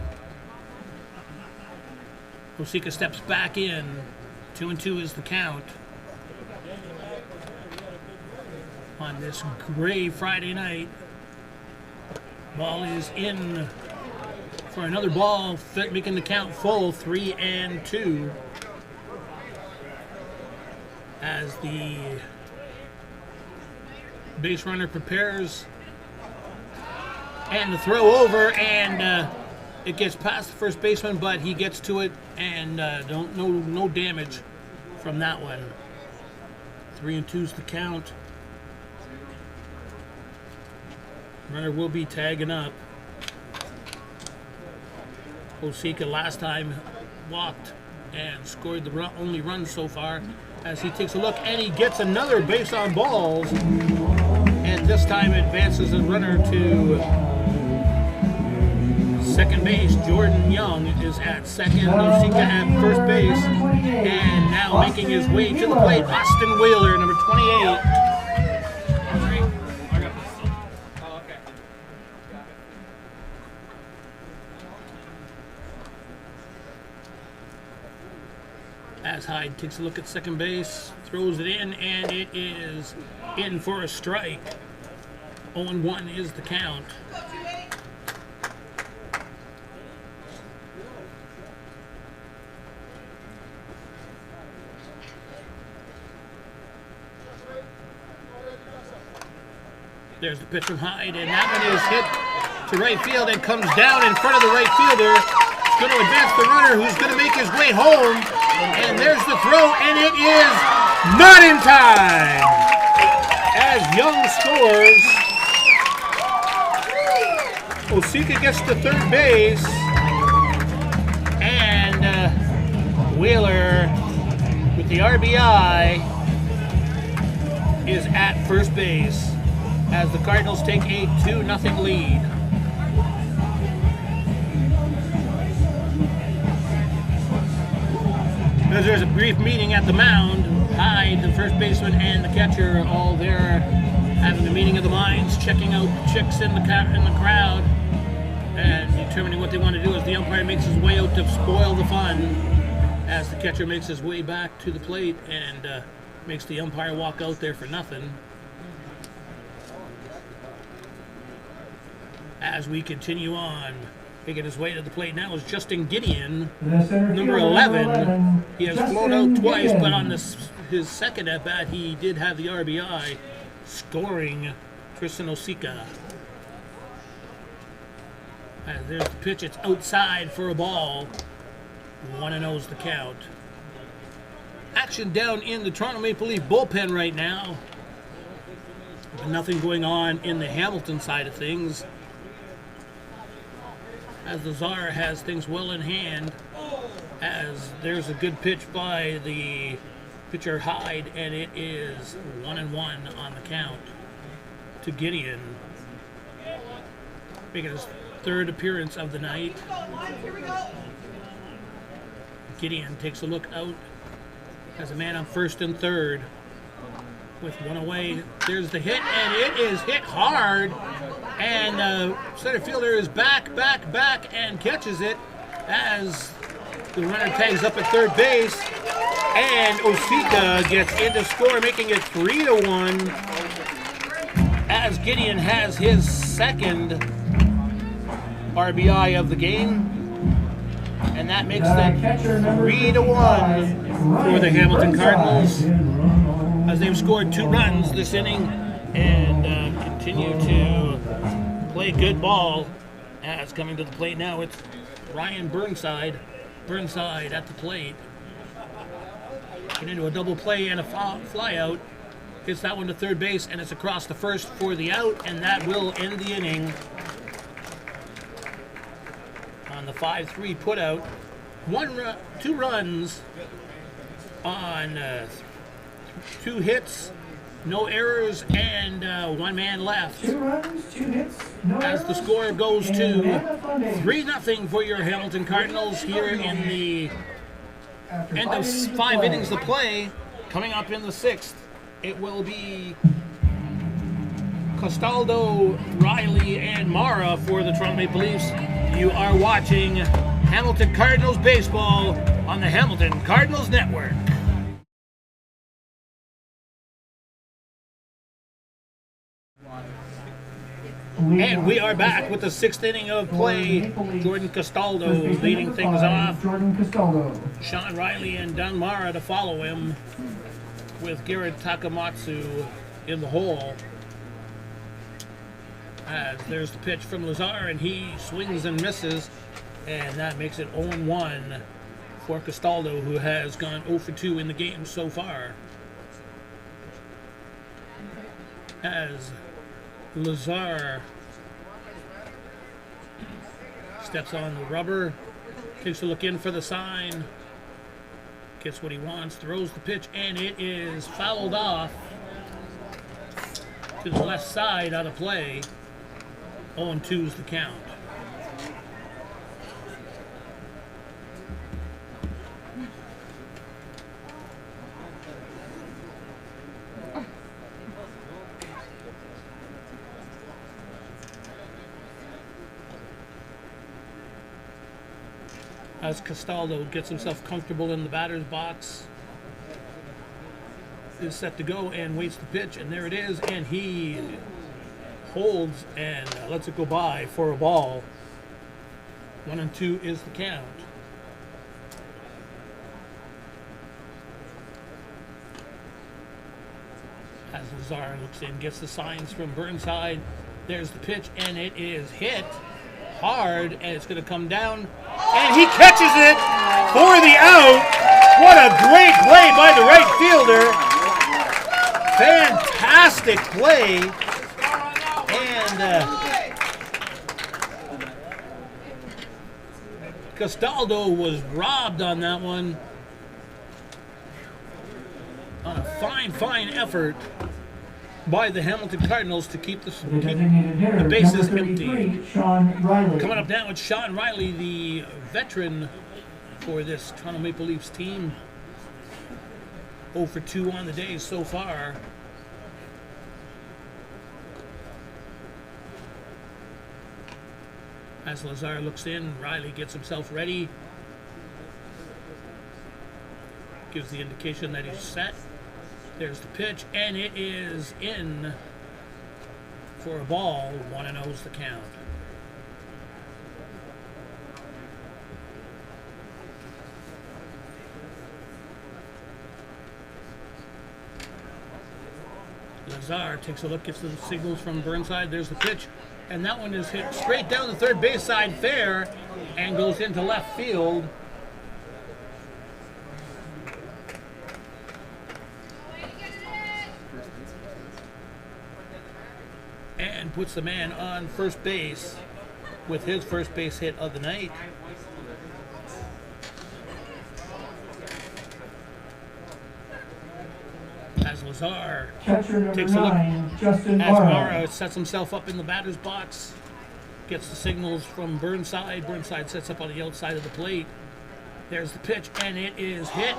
Osika steps back in. 2-2 is the count. On this gray Friday night, ball is in for another ball, making the count full, 3-2. As the base runner prepares, and the throw over, and it gets past the first baseman, but he gets to it, and no damage from that one. 3-2's the count. Runner will be tagging up. Osika last time walked and scored the only run so far, as he takes a look and he gets another base on balls, and this time advances the runner to second base. Jordan Young is at second, Osika at first base, and now making his way to the plate, Austin Wheeler, number 28. As Hyde takes a look at second base, throws it in, and it is in for a strike. 0-1 is the count. There's the pitch from Hyde, and that one is hit to right field and comes down in front of the right fielder. It's going to advance the runner, who's going to make his way home. And there's the throw, and it is not in time. As Young scores, Osika gets to third base, and Wheeler with the RBI is at first base as the Cardinals take a 2-0 lead. As there's a brief meeting at the mound, Hyde, the first baseman, and the catcher are all there having a meeting of the minds, checking out chicks in the crowd and determining what they want to do as the umpire makes his way out to spoil the fun, as the catcher makes his way back to the plate and makes the umpire walk out there for nothing. As we continue on, making his way to the plate now is Justin Gideon, number 11. He has flown out twice, but on his second at-bat, he did have the RBI, scoring Tristan Osika. There's the pitch. It's outside for a ball. 1-0 is the count. Action down in the Toronto Maple Leaf bullpen right now. But nothing going on in the Hamilton side of things, as the Czar has things well in hand, as there's a good pitch by the pitcher Hyde, and it is 1-1 on the count to Gideon, making his third appearance of the night. Gideon takes a look out as a man on first and third with one away. There's the hit, and it is hit hard, and center fielder is back, and catches it as the runner tags up at third base, and Osika gets in to score, making it 3-1, as Gideon has his second RBI of the game, and that makes it 3-1 for the Hamilton Cardinals, as they've scored 2 runs this inning and continue to play good ball. As coming to the plate now, it's Ryan Burnside. Burnside at the plate. Get into a double play and a fly out. Hits that one to third base, and it's across the first for the out, and that will end the inning. On the 5-3 putout. 2 runs on 2 hits, no errors, and 1 man left. 2 runs, 2 hits, no errors. As the score goes to 3-0 for your Hamilton Cardinals here in the end of 5 innings of play. Coming up in the 6th, it will be Castaldo, Riley, and Mara for the Toronto Maple Leafs. You are watching Hamilton Cardinals baseball on the Hamilton Cardinals Network. And we are back with the 6th inning of play. Jordan Castaldo leading things off. Jordan Castaldo. Sean Riley and Don Mara to follow him, with Garrett Takamatsu in the hole. As there's the pitch from Lazar, and he swings and misses, and that makes it 0-1 for Castaldo, who has gone 0 for 2 in the game so far. As Lazar steps on the rubber, takes a look in for the sign, gets what he wants, throws the pitch, and it is fouled off to the left side out of play. 0-2 is the count. As Castaldo gets himself comfortable in the batter's box, is set to go and waits the pitch, and there it is, and he holds and lets it go by for a ball. 1-2 is the count. As Lazar looks in, gets the signs from Burnside. There's the pitch, and it is hit hard, and it's going to come down, and he catches it for the out. What a great play by the right fielder. Fantastic play. And Castaldo was robbed on that one. On a fine effort by the Hamilton Cardinals to keep the bases empty. Coming up now, it's Sean Riley, the veteran for this Toronto Maple Leafs team. 0 for 2 on the day so far. As Lazar looks in, Riley gets himself ready. Gives the indication that he's set. There's the pitch, and it is in for a ball. 1-0 is the count. Lazar takes a look, gets the signals from Burnside. There's the pitch, and that one is hit straight down the third base side fair and goes into left field. And puts the man on first base with his first base hit of the night. As Lazar takes a look, as Mara sets himself up in the batter's box, gets the signals from Burnside. Burnside sets up on the outside of the plate. There's the pitch, and it is hit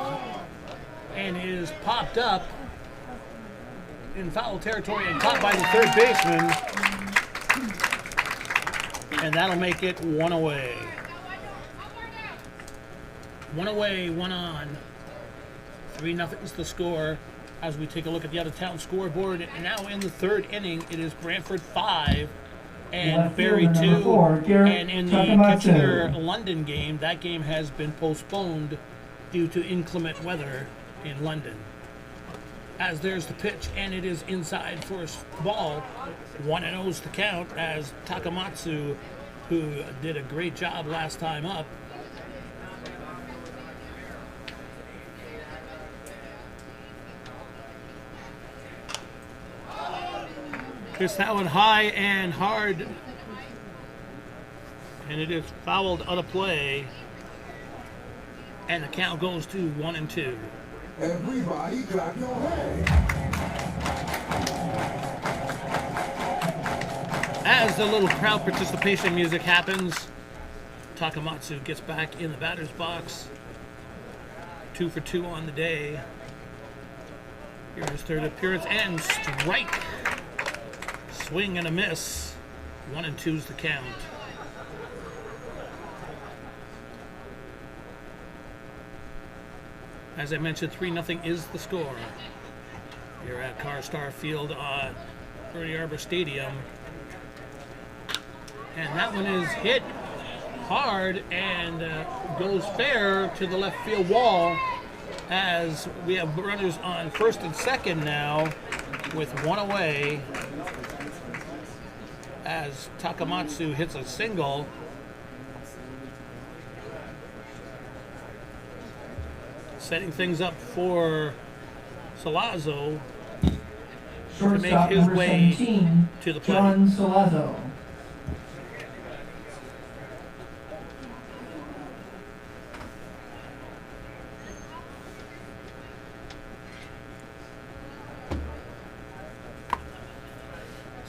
and is popped up in foul territory and caught by the third baseman. And that'll make it 1 away. 1 away, 1 on. 3-0 is the score. As we take a look at the out-of-town scoreboard, and now in the third inning, it is Brantford 5 and Barrie 2. And in the Kitchener-London game, that game has been postponed due to inclement weather in London. As there's the pitch, and it is inside for a ball. 1-0 is the count as Takamatsu who did a great job last time up. Hits that one high and hard, and it is fouled out of play, and the count goes to 1-2. Everybody clap your hands. As the little crowd participation music happens, Takamatsu gets back in the batter's box. 2 for 2 on the day. Here's his third appearance, and strike. Swing and a miss. 1-2's the count. As I mentioned, 3-0 is the score. Here at CarStar Field at Bernie Arbor Stadium. And that one is hit hard and goes fair to the left field wall, as we have runners on first and second now with one away, as Takamatsu hits a single. Setting things up for Salazzo to make his way 17, to the plate. John Salazzo.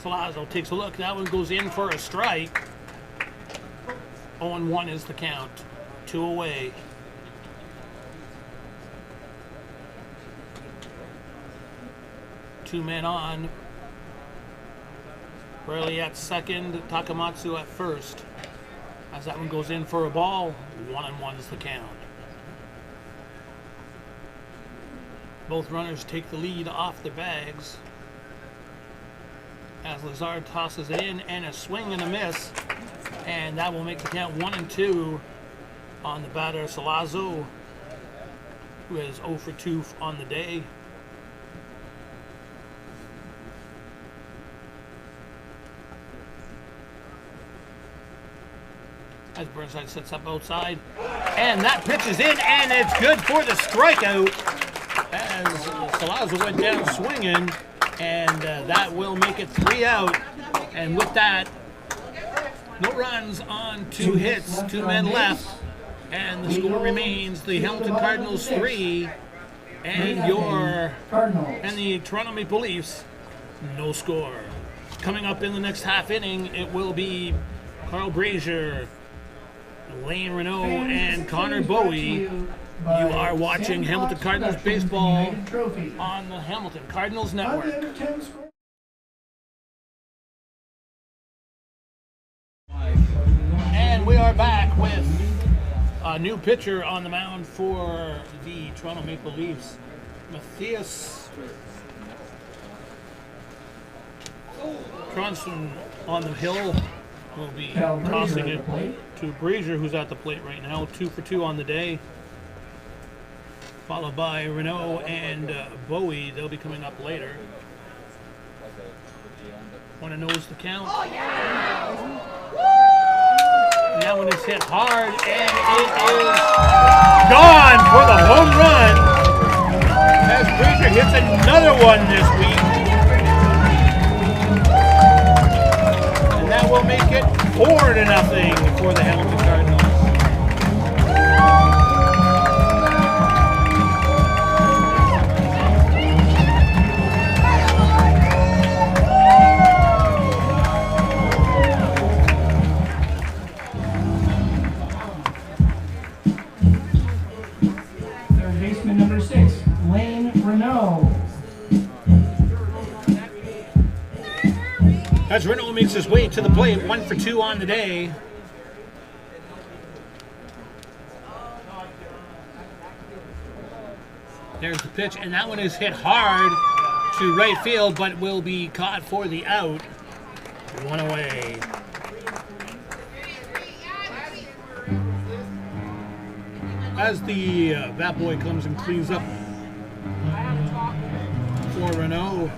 Salazzo takes a look. That one goes in for a strike. 0-1 is the count. 2 away. Two men on. Rarely at second, Takamatsu at first. As that one goes in for a ball, 1-1 is the count. Both runners take the lead off the bags. As Lazard tosses it in, and a swing and a miss. And that will make the count 1-2 on the batter, Salazzo, who is 0 for 2 on the day. As Burnside sets up outside, and that pitch is in, and it's good for the strikeout, as Salazzo went down swinging, and that will make it 3 out. And with that, no runs on 2 hits, 2 men left, and the score remains the Hamilton Cardinals 3 and the Toronto Maple Leafs no score. Coming up in the next half inning, it will be Carl Brazier, Lane Renault, and Connor Bowie. You are watching Hamilton Cardinals baseball on the Hamilton Cardinals Network. And we are back with a new pitcher on the mound for the Toronto Maple Leafs. Matthias Tronson on the hill will be tossing it to Brazier, who's at the plate right now. 2 for 2 on the day. Followed by Renault and Bowie. They'll be coming up later. 1-0 the count. Oh, yeah! And that one is hit hard, and it is gone for the home run. As Brazier hits another one this week. And that will make it 4-0 for the Hamilton Cardinals. Third baseman number 6, Lane Renault. As Renault makes his way to the plate, 1 for 2 on the day. There's the pitch, and that one is hit hard to right field, but will be caught for the out. 1 away. As the bat boy comes and cleans up for Renault,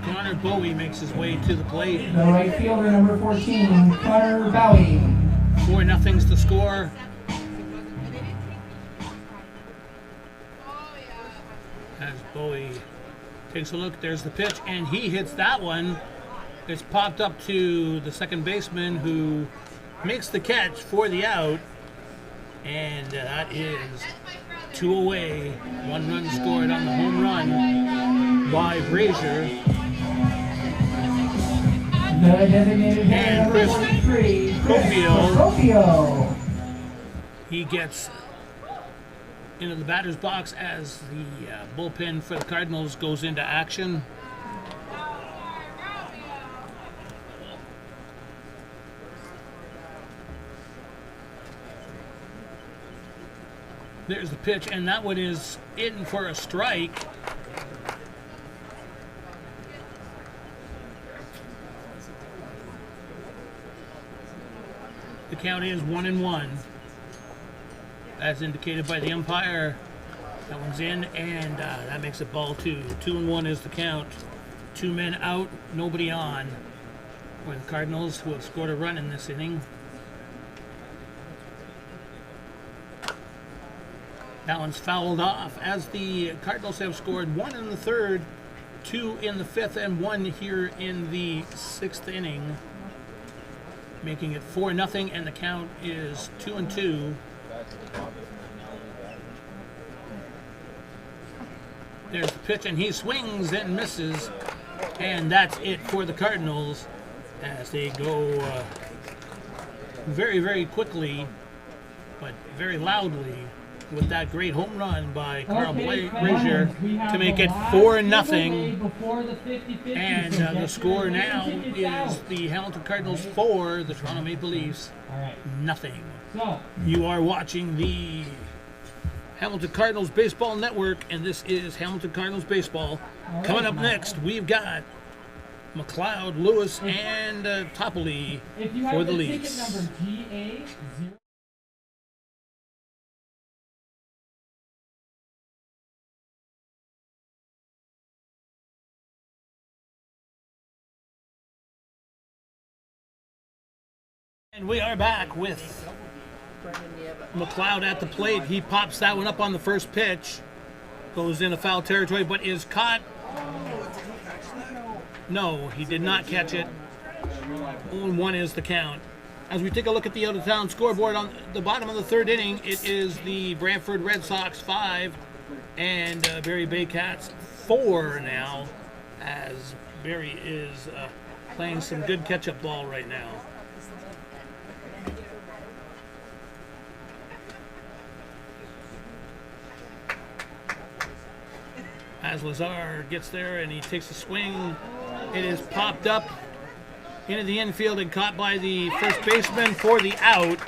Connor Connor Bowie makes his way to the plate. The right fielder, number 14, Connor Bowie. 4-0's the score. As Bowie takes a look, there's the pitch, and he hits that one. It's popped up to the second baseman, who makes the catch for the out, and that is 2 away. 1 run scored on the home run by Brazier. The designated hitter, And number Chris 43, Copio. Copio. He gets into the batter's box as the bullpen for the Cardinals goes into action. There's the pitch, and that one is in for a strike. The count is 1-1. As indicated by the umpire. That one's in, and that makes it ball 2. 2-1 is the count. 2 men out, nobody on. For the Cardinals, who have scored a run in this inning. That one's fouled off, as the Cardinals have scored 1 in the 3rd, 2 in the 5th, and 1 here in the 6th inning, making it 4-0, and the count is 2-2. There's the pitch, and he swings and misses, and that's it for the Cardinals as they go very, very quickly, but very loudly, with that great home run by Carl Brazier to make it 4-0. And the score now is the Hamilton Cardinals 4, the Toronto Maple Leafs nothing. You are watching the Hamilton Cardinals Baseball Network, and this is Hamilton Cardinals Baseball. Coming up next, we've got McLeod, Lewis, and Topley for the Leafs. Number GA0. And we are back with McLeod at the plate. He pops that one up on the first pitch. Goes into foul territory, but is caught. No, he did not catch it. 0-1 is the count. As we take a look at the out-of-town scoreboard on the bottom of the 3rd inning, it is the Brantford Red Sox 5 and Barrie Baycats 4 now, as Barrie is playing some good catch-up ball right now. As Lazar gets there and he takes a swing, it is popped up into the infield and caught by the first baseman for the out.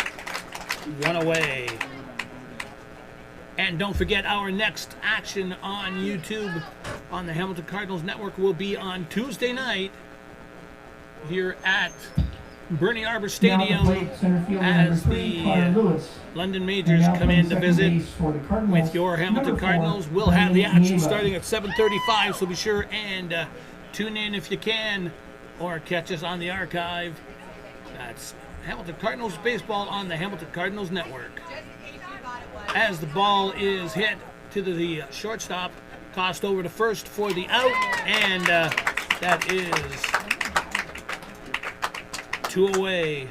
1 away. And don't forget, our next action on YouTube on the Hamilton Cardinals Network will be on Tuesday night here at Bernie Arbor Stadium as the London Majors come in to visit with your Hamilton Cardinals. We'll have the action starting at 7:35, so be sure and tune in if you can, or catch us on the archive. That's Hamilton Cardinals Baseball on the Hamilton Cardinals Network. As the ball is hit to the shortstop, tossed over to first for the out, and that is 2 away.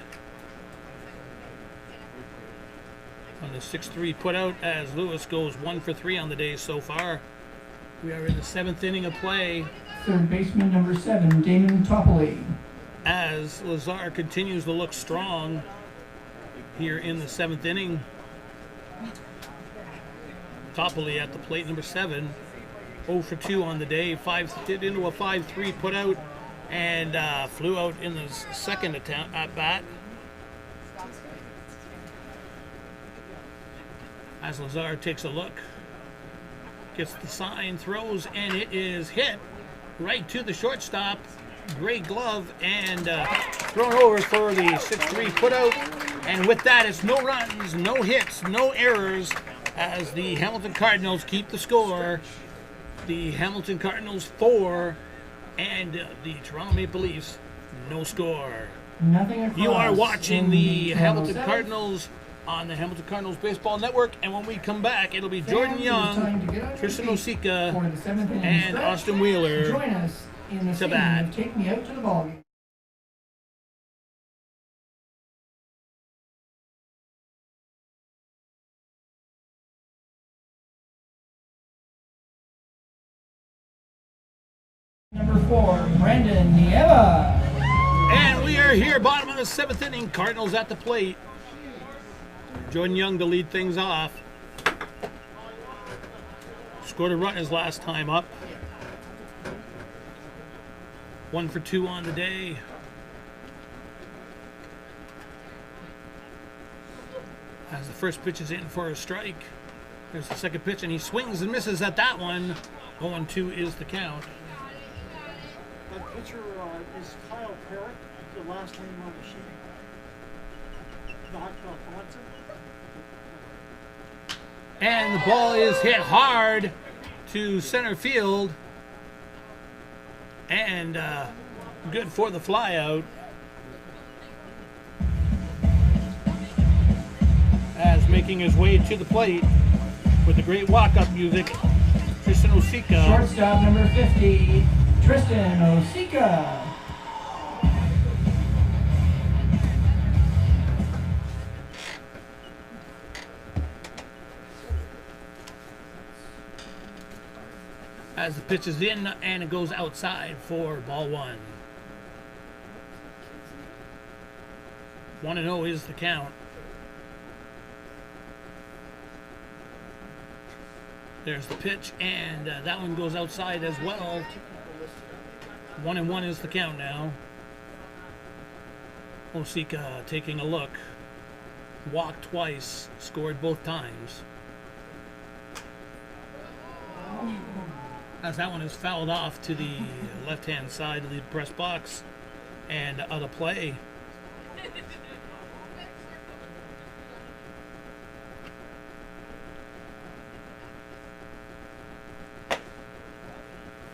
On the 6-3 put out, as Lewis goes 1 for 3 on the day so far. We are in the 7th inning of play. 3rd baseman, number 7, Damon Topley. As Lazar continues to look strong here in the 7th inning. Topley at the plate, number 7. 0 for 2 on the day. Did into a 5-3 put out, and flew out in the second attempt at bat. As Lazar takes a look, gets the sign, throws, and it is hit right to the shortstop. Great glove, and thrown over for the 6-3 put out. And with that, it's no runs, no hits, no errors, as the Hamilton Cardinals keep the score. The Hamilton Cardinals 4 and the Toronto Maple Leafs, no score. Nothing across. You are watching in the Toronto Hamilton seventh. Cardinals on the Hamilton Cardinals Baseball Network, and when we come back, it'll be Jordan Fans, it is Young, time to get on your Tristan feet Osika, for the seventh inning and stretch. Austin Wheeler Join us in the to scene bat. of Take Me Out to the Ballgame. Number 4, Brandon Nieva. And we are here, bottom of the 7th inning. Cardinals at the plate. Jordan Young to lead things off. Scored a run his last time up. 1 for 2 on the day. As the first pitch is in for a strike. There's the second pitch, and he swings and misses at that one. 0-2 is the count. That pitcher is Kyle Parrott, the last name on the sheet. Not Watson. And the ball is hit hard to center field. And good for the flyout. As making his way to the plate with the great walk-up music, Tristan Osika. Shortstop number 50, Tristan Osika. As the pitch is in and it goes outside for ball 1. 1-0 is the count. There's the pitch, and that one goes outside as well. 1-1 is the count now. Osika taking a look. Walked twice, scored both times. As that one is fouled off to the left-hand side of the press box and out of play.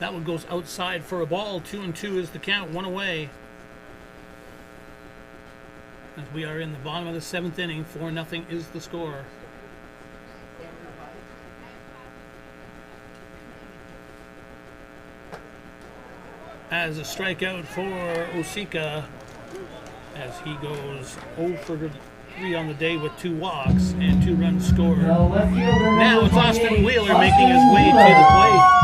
That one goes outside for a ball. 2-2 is the count. 1 away. As we are in the bottom of the 7th inning, 4-0 is the score. As a strikeout for Osika, as he goes 0 for 3 on the day with 2 walks and 2 runs scored. The left fielder, Now number it's Austin 28, Wheeler Austin making his way to the Wheeler. plate.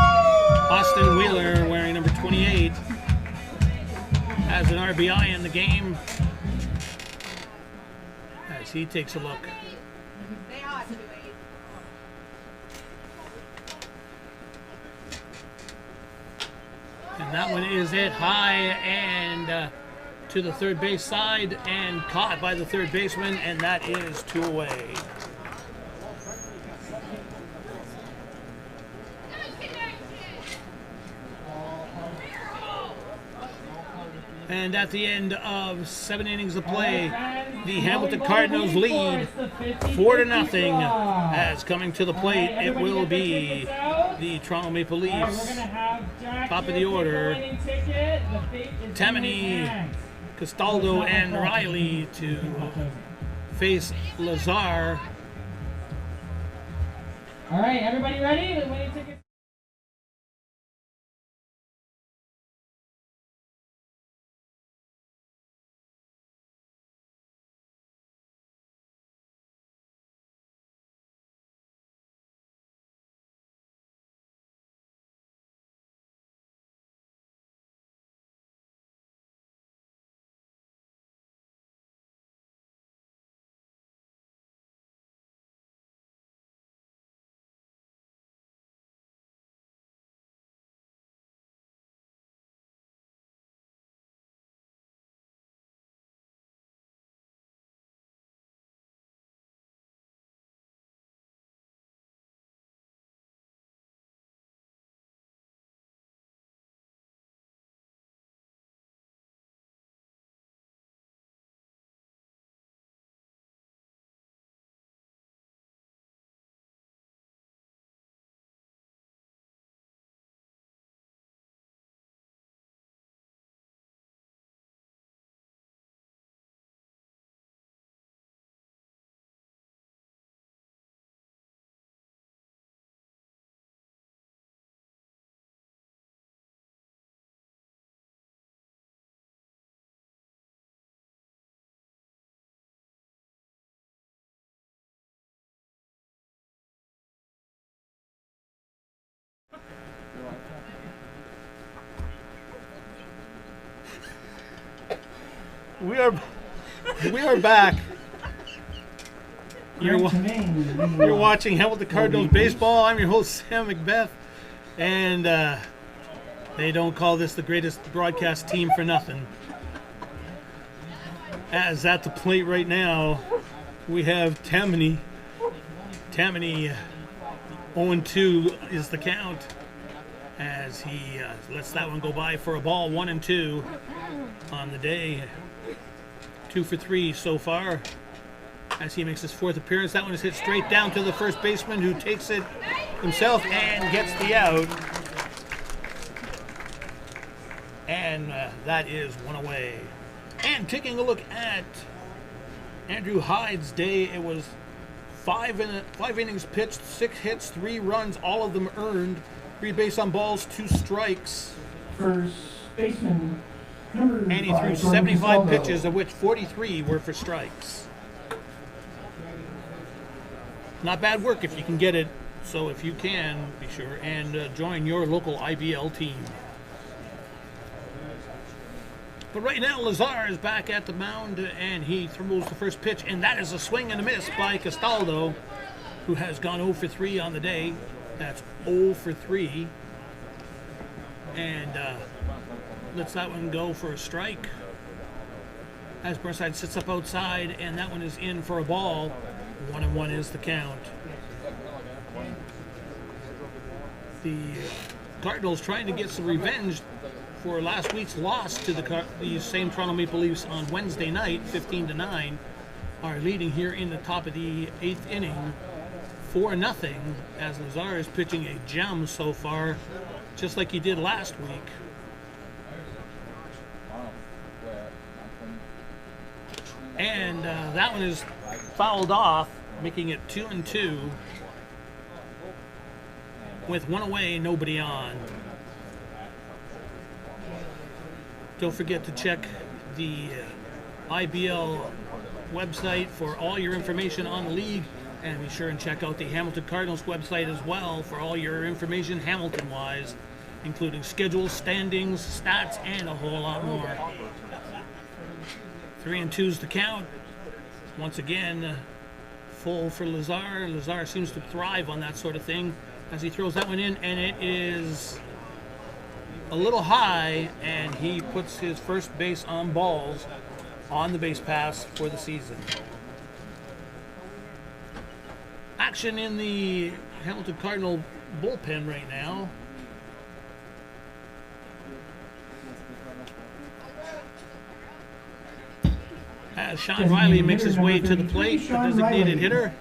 Austin Wheeler wearing number 28 has an RBI in the game as he takes a look. And that one is hit high and to the third base side and caught by the third baseman, and that is 2 away. And at the end of 7 innings of play, the Hamilton Cardinals lead 4-0. As coming to the plate, it will be the Toronto Maple Leafs. Top of the order, Tammany, Castaldo, and Riley to face Lazar. All right, everybody ready? The winning ticket. We are back. You're watching Hamilton Cardinals baseball. I'm your host, Sam Macbeth, and they don't call this the greatest broadcast team for nothing. As at the plate right now, we have Tammany. Tammany 0-2 is the count, as he lets that one go by for a ball. 1-2 on the day. 2 for 3 so far, as he makes his fourth appearance. That one is hit straight down to the first baseman, who takes it himself and gets the out. And that is one away. And taking a look at Andrew Hyde's day, it was 5 innings pitched, 6 hits, 3 runs, all of them earned, 3 base on balls, 2 strikes. First baseman, number And he 5, threw Jordan 75 Salvo. pitches, of which 43 were for strikes. Not bad work if you can get it. So if you can, be sure and join your local IBL team. But right now, Lazar is back at the mound, and he throws the first pitch, and that is a swing and a miss by Castaldo, who has gone 0 for 3 on the day. That's 0 for 3. And lets that one go for a strike. As Burnside sits up outside, and that one is in for a ball. 1-1 is the count. The Cardinals trying to get some revenge for last week's loss to the same Toronto Maple Leafs on Wednesday night, 15-9, are leading here in the top of the 8th inning, 4-0, as Lazar is pitching a gem so far, just like he did last week. And that one is fouled off, making it 2-2. With 1 away, nobody on. Don't forget to check the IBL website for all your information on the league, and be sure and check out the Hamilton Cardinals website as well for all your information Hamilton-wise, including schedules, standings, stats, and a whole lot more. 3-2's the count. Once again, full for Lazar. Lazar seems to thrive on that sort of thing, as he throws that one in, and it is a little high, and he puts his first base on balls on the base pass for the season. Action in the Hamilton Cardinal bullpen right now. As Sean Riley makes his way to the plate, the designated hitter.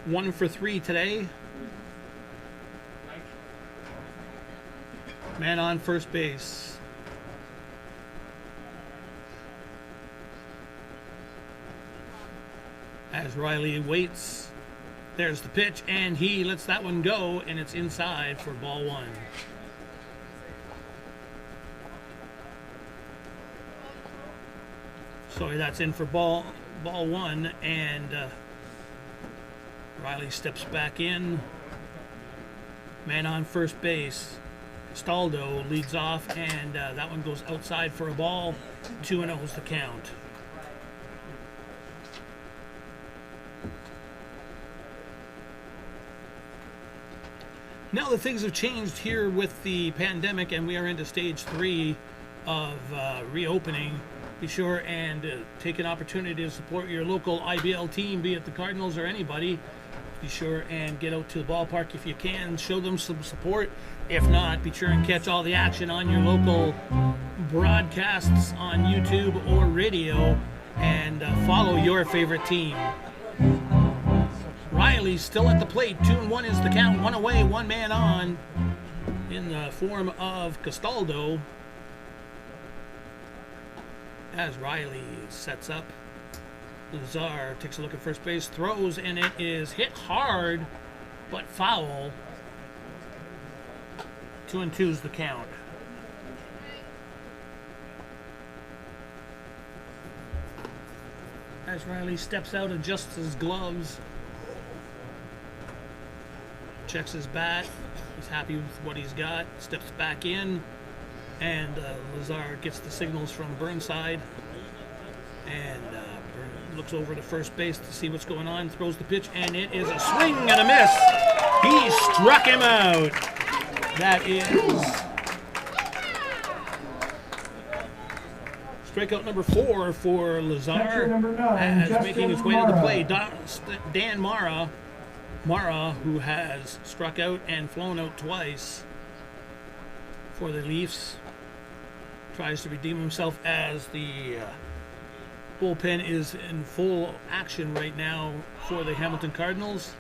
1 for 3 today. Man on first base. As Riley waits, there's the pitch, and he lets that one go, and it's inside for ball 1. So that's in for ball 1, and Riley steps back in. Man on first base. Castaldo leads off, and that one goes outside for a ball. 2-0 is the count. Now that things have changed here with the pandemic, and we are into stage 3 of reopening, be sure and take an opportunity to support your local IBL team, be it the Cardinals or anybody. Be sure and get out to the ballpark if you can. Show them some support. If not, be sure and catch all the action on your local broadcasts on YouTube or radio, and follow your favorite team. Riley still at the plate. 2-1 is the count. 1 away, 1 man on, in the form of Castaldo. As Riley sets up, Lazar takes a look at first base, throws, and it is hit hard, but foul. 2-2 is the count. As Riley steps out, adjusts his gloves, checks his bat, he's happy with what he's got, steps back in, And Lazar gets the signals from Burnside. And looks over to first base to see what's going on. Throws the pitch, and it is a swing and a miss. He struck him out. That is strikeout number 4 for Lazar. Catcher number 9, as Justin making his way to the Mara. plate. Dan Mara, who has struck out and flown out twice for the Leafs, tries to redeem himself as the bullpen is in full action right now for the Hamilton Cardinals.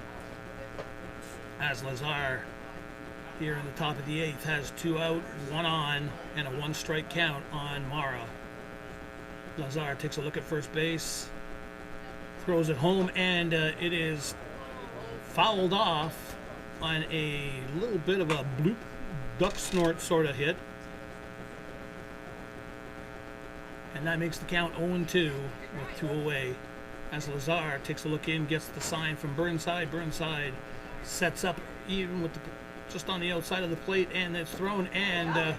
As Lazar, here in the top of the 8th, has 2 out, 1 on, and a 1-strike count on Mara. Lazar takes a look at first base, throws it home, and it is fouled off on a little bit of a bloop, duck snort sort of hit. And that makes the count 0-2 with 2 away. As Lazar takes a look in, gets the sign from Burnside. Burnside sets up even with just on the outside of the plate, and it's thrown, and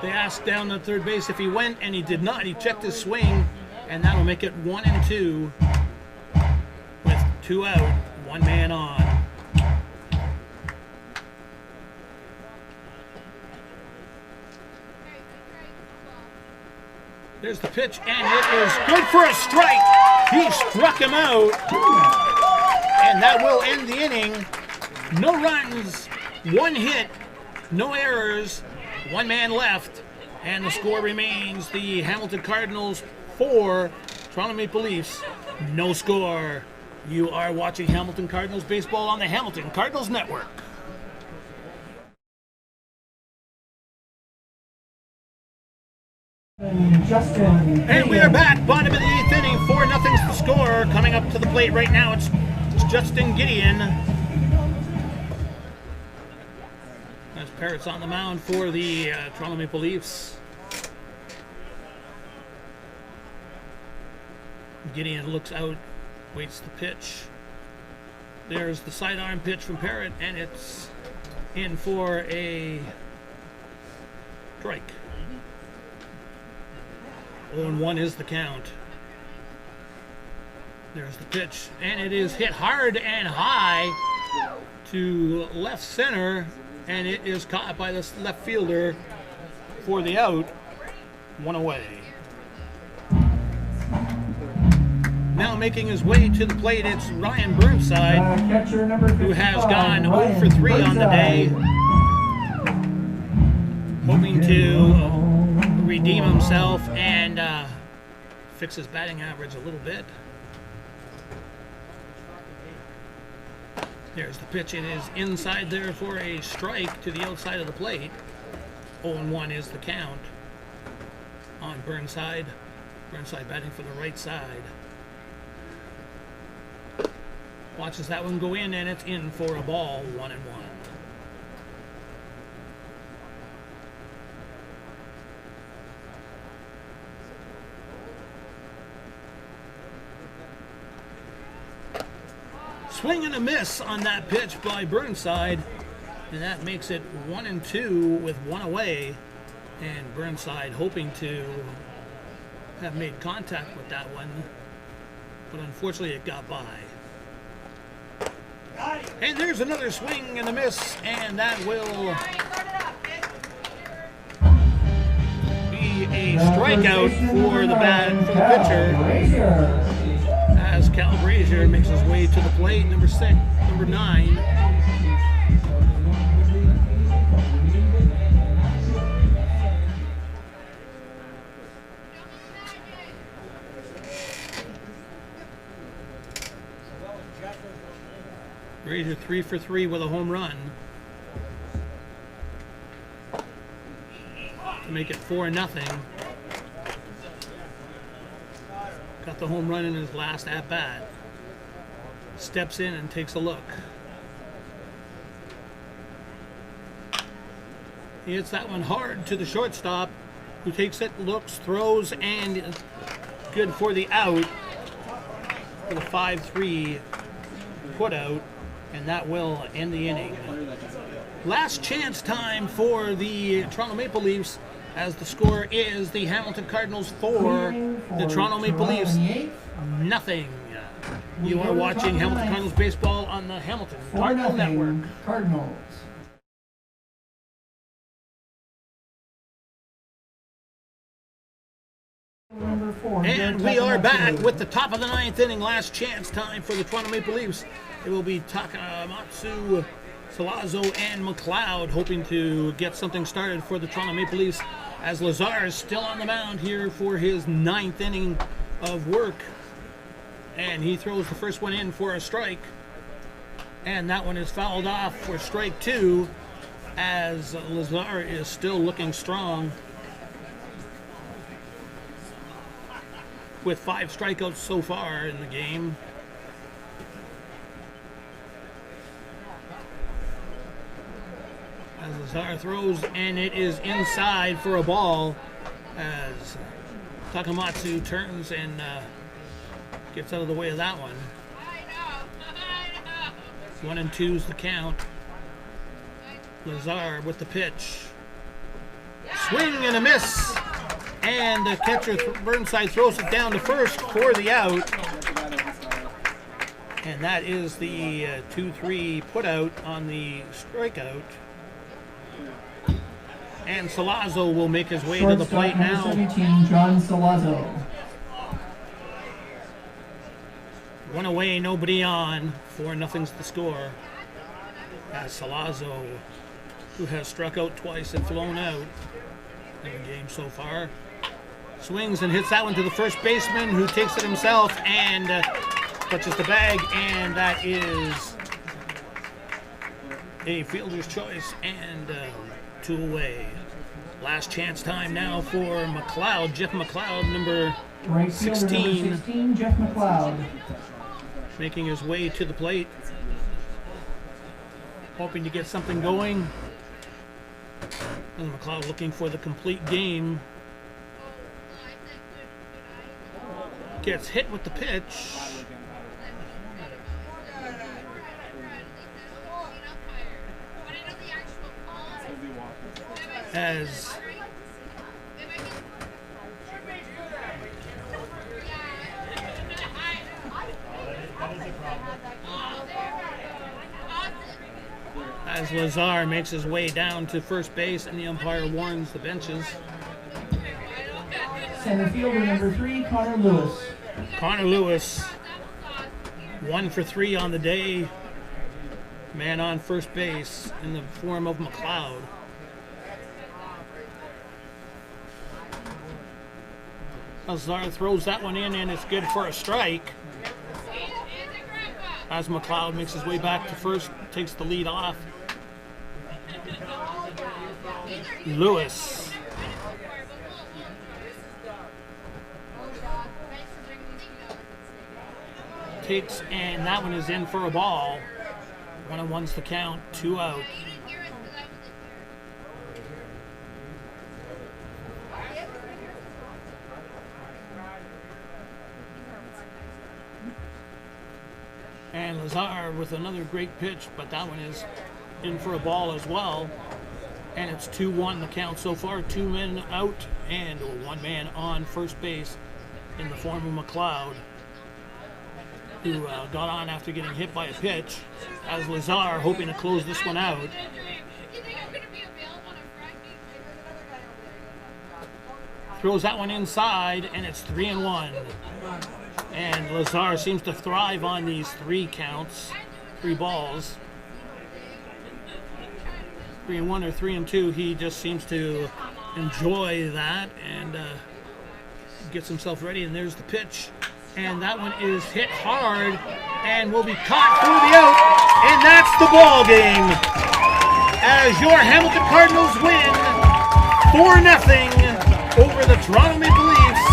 they asked down at third base if he went, and he did not. He checked his swing, and that'll make it 1-2 with 2 out, 1 man on. There's the pitch, and it is good for a strike. He struck him out, and that will end the inning. No runs, 1 hit, no errors, 1 man left, and the score remains the Hamilton Cardinals 4, Toronto Maple Leafs, no score. You are watching Hamilton Cardinals baseball on the Hamilton Cardinals Network. And we are back, bottom of the 8th inning, 4-0's the score. Coming up to the plate right now, it's Justin Gideon. As Parrott's on the mound for the Toronto Maple Leafs. Gideon looks out, waits the pitch. There's the sidearm pitch from Parrott, and it's in for a strike. 0-1 is the count. There's the pitch, and it is hit hard and high to left center, and it is caught by the left fielder for the out. 1 away. Now making his way to the plate, it's Ryan Burnside, Catcher number 55, who has gone 0 Ryan for 3 on the day, hoping to redeem himself and fix his batting average a little bit. There's the pitch. It is inside there for a strike to the outside of the plate. 0-1 is the count on Burnside. Burnside batting for the right side. Watches that one go in, and it's in for a ball. 1-1. Swing and a miss on that pitch by Burnside, and that makes it 1-2 with 1 away. And Burnside hoping to have made contact with that one, but unfortunately it got by. And there's another swing and a miss, and that will be a strikeout for the pitcher. As Cal Brazier makes his way to the plate, number 9. Brazier 3 for 3 with a home run to make it 4-0. Got the home run in his last at-bat. Steps in and takes a look. He hits that one hard to the shortstop, who takes it, looks, throws, and good for the out. For the 5-3 put out. and that will end the inning. Last chance time for the Toronto Maple Leafs, as the score is the Hamilton Cardinals 4, the Toronto Maple Leafs nothing. You are watching Hamilton Cardinals baseball on the Hamilton Cardinal Network. Cardinals. Number 4. And we are back with the top of the ninth inning. Last chance time for the Toronto Maple Leafs. It will be Takamatsu, Salazzo, and McLeod hoping to get something started for the Toronto Maple Leafs, as Lazar is still on the mound here for his ninth inning of work. And he throws the first one in for a strike. And that one is fouled off for strike 2, as Lazar is still looking strong, with 5 strikeouts so far in the game. As Lazar throws, and it is inside for a ball, as Takamatsu turns and gets out of the way of that one. 1-2's the count. Lazar with the pitch. Swing and a miss. And the catcher Burnside throws it down to first for the out. And that is the 2-3 put out on the strikeout. And Salazzo will make his way to the plate now. 17, John Salazzo. 1 away, nobody on. 4-0's the score. As Salazzo, who has struck out twice and flown out in the game so far, swings and hits that one to the first baseman, who takes it himself and touches the bag, and that is a fielder's choice, and 2 away. Last chance time now for McLeod, Jeff McLeod, number Right fielder, 16. number 16, Jeff McLeod. Making his way to the plate, hoping to get something going. And McLeod looking for the complete game. Gets hit with the pitch. As Lazar makes his way down to first base, and the umpire warns the benches. Center fielder number 3, Connor Lewis. Connor Lewis, 1 for 3 on the day. Man on first base in the form of McLeod. Lazar throws that one in, and it's good for a strike. As McLeod makes his way back to first, takes the lead off. Lewis takes, and that one is in for a ball. 1-1's the count, 2 out. And Lazar with another great pitch, but that one is in for a ball as well. And it's 2-1 the count so far. 2 men out and 1 man on first base in the form of McLeod, who got on after getting hit by a pitch. As Lazar hoping to close this one out. Throws that one inside, and it's 3-1. And Lazar seems to thrive on these 3 counts, 3 balls. 3-1 or 3-2, he just seems to enjoy that and gets himself ready. And there's the pitch, and that one is hit hard and will be caught through the out, and that's the ball game. As your Hamilton Cardinals win 4-0 over the Toronto Maple Leafs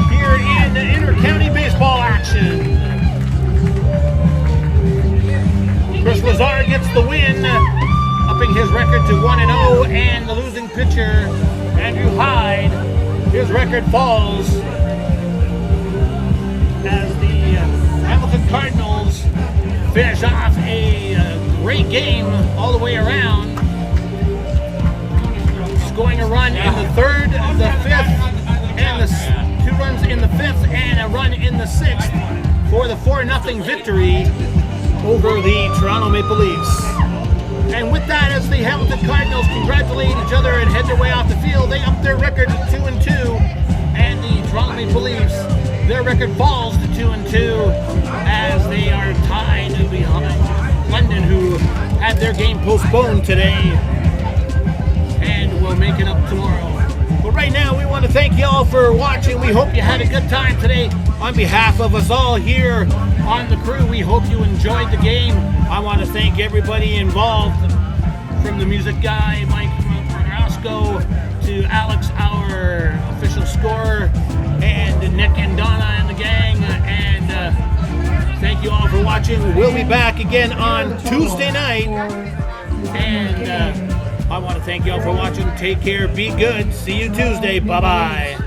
here in the inter-county baseball action. Chris Lazar gets the win, upping his record to 1-0, and the losing pitcher, Andrew Hyde, his record falls as the Hamilton Cardinals finish off a great game all the way around. Scoring a run in the third, the fifth, and the 2 runs in the fifth, and a run in the sixth for the 4-0 victory over the Toronto Maple Leafs. And with that, as the Hamilton Cardinals congratulate each other and head their way off the field, they up their record to 2-2, and the Toronto Maple Leafs, their record falls to 2-2 as they are tied behind London, who had their game postponed today and will make it up tomorrow. But right now, we want to thank you all for watching. We hope you had a good time today. On behalf of us all here on the crew, we hope you enjoyed the game. I want to thank everybody involved, from the music guy, Mike Roscoe, to Alex, our official scorer, and Nick and Donna and the gang. And thank you all for watching. We'll be back again on Tuesday night. And I want to thank you all for watching. Take care. Be good. See you Tuesday. Bye-bye.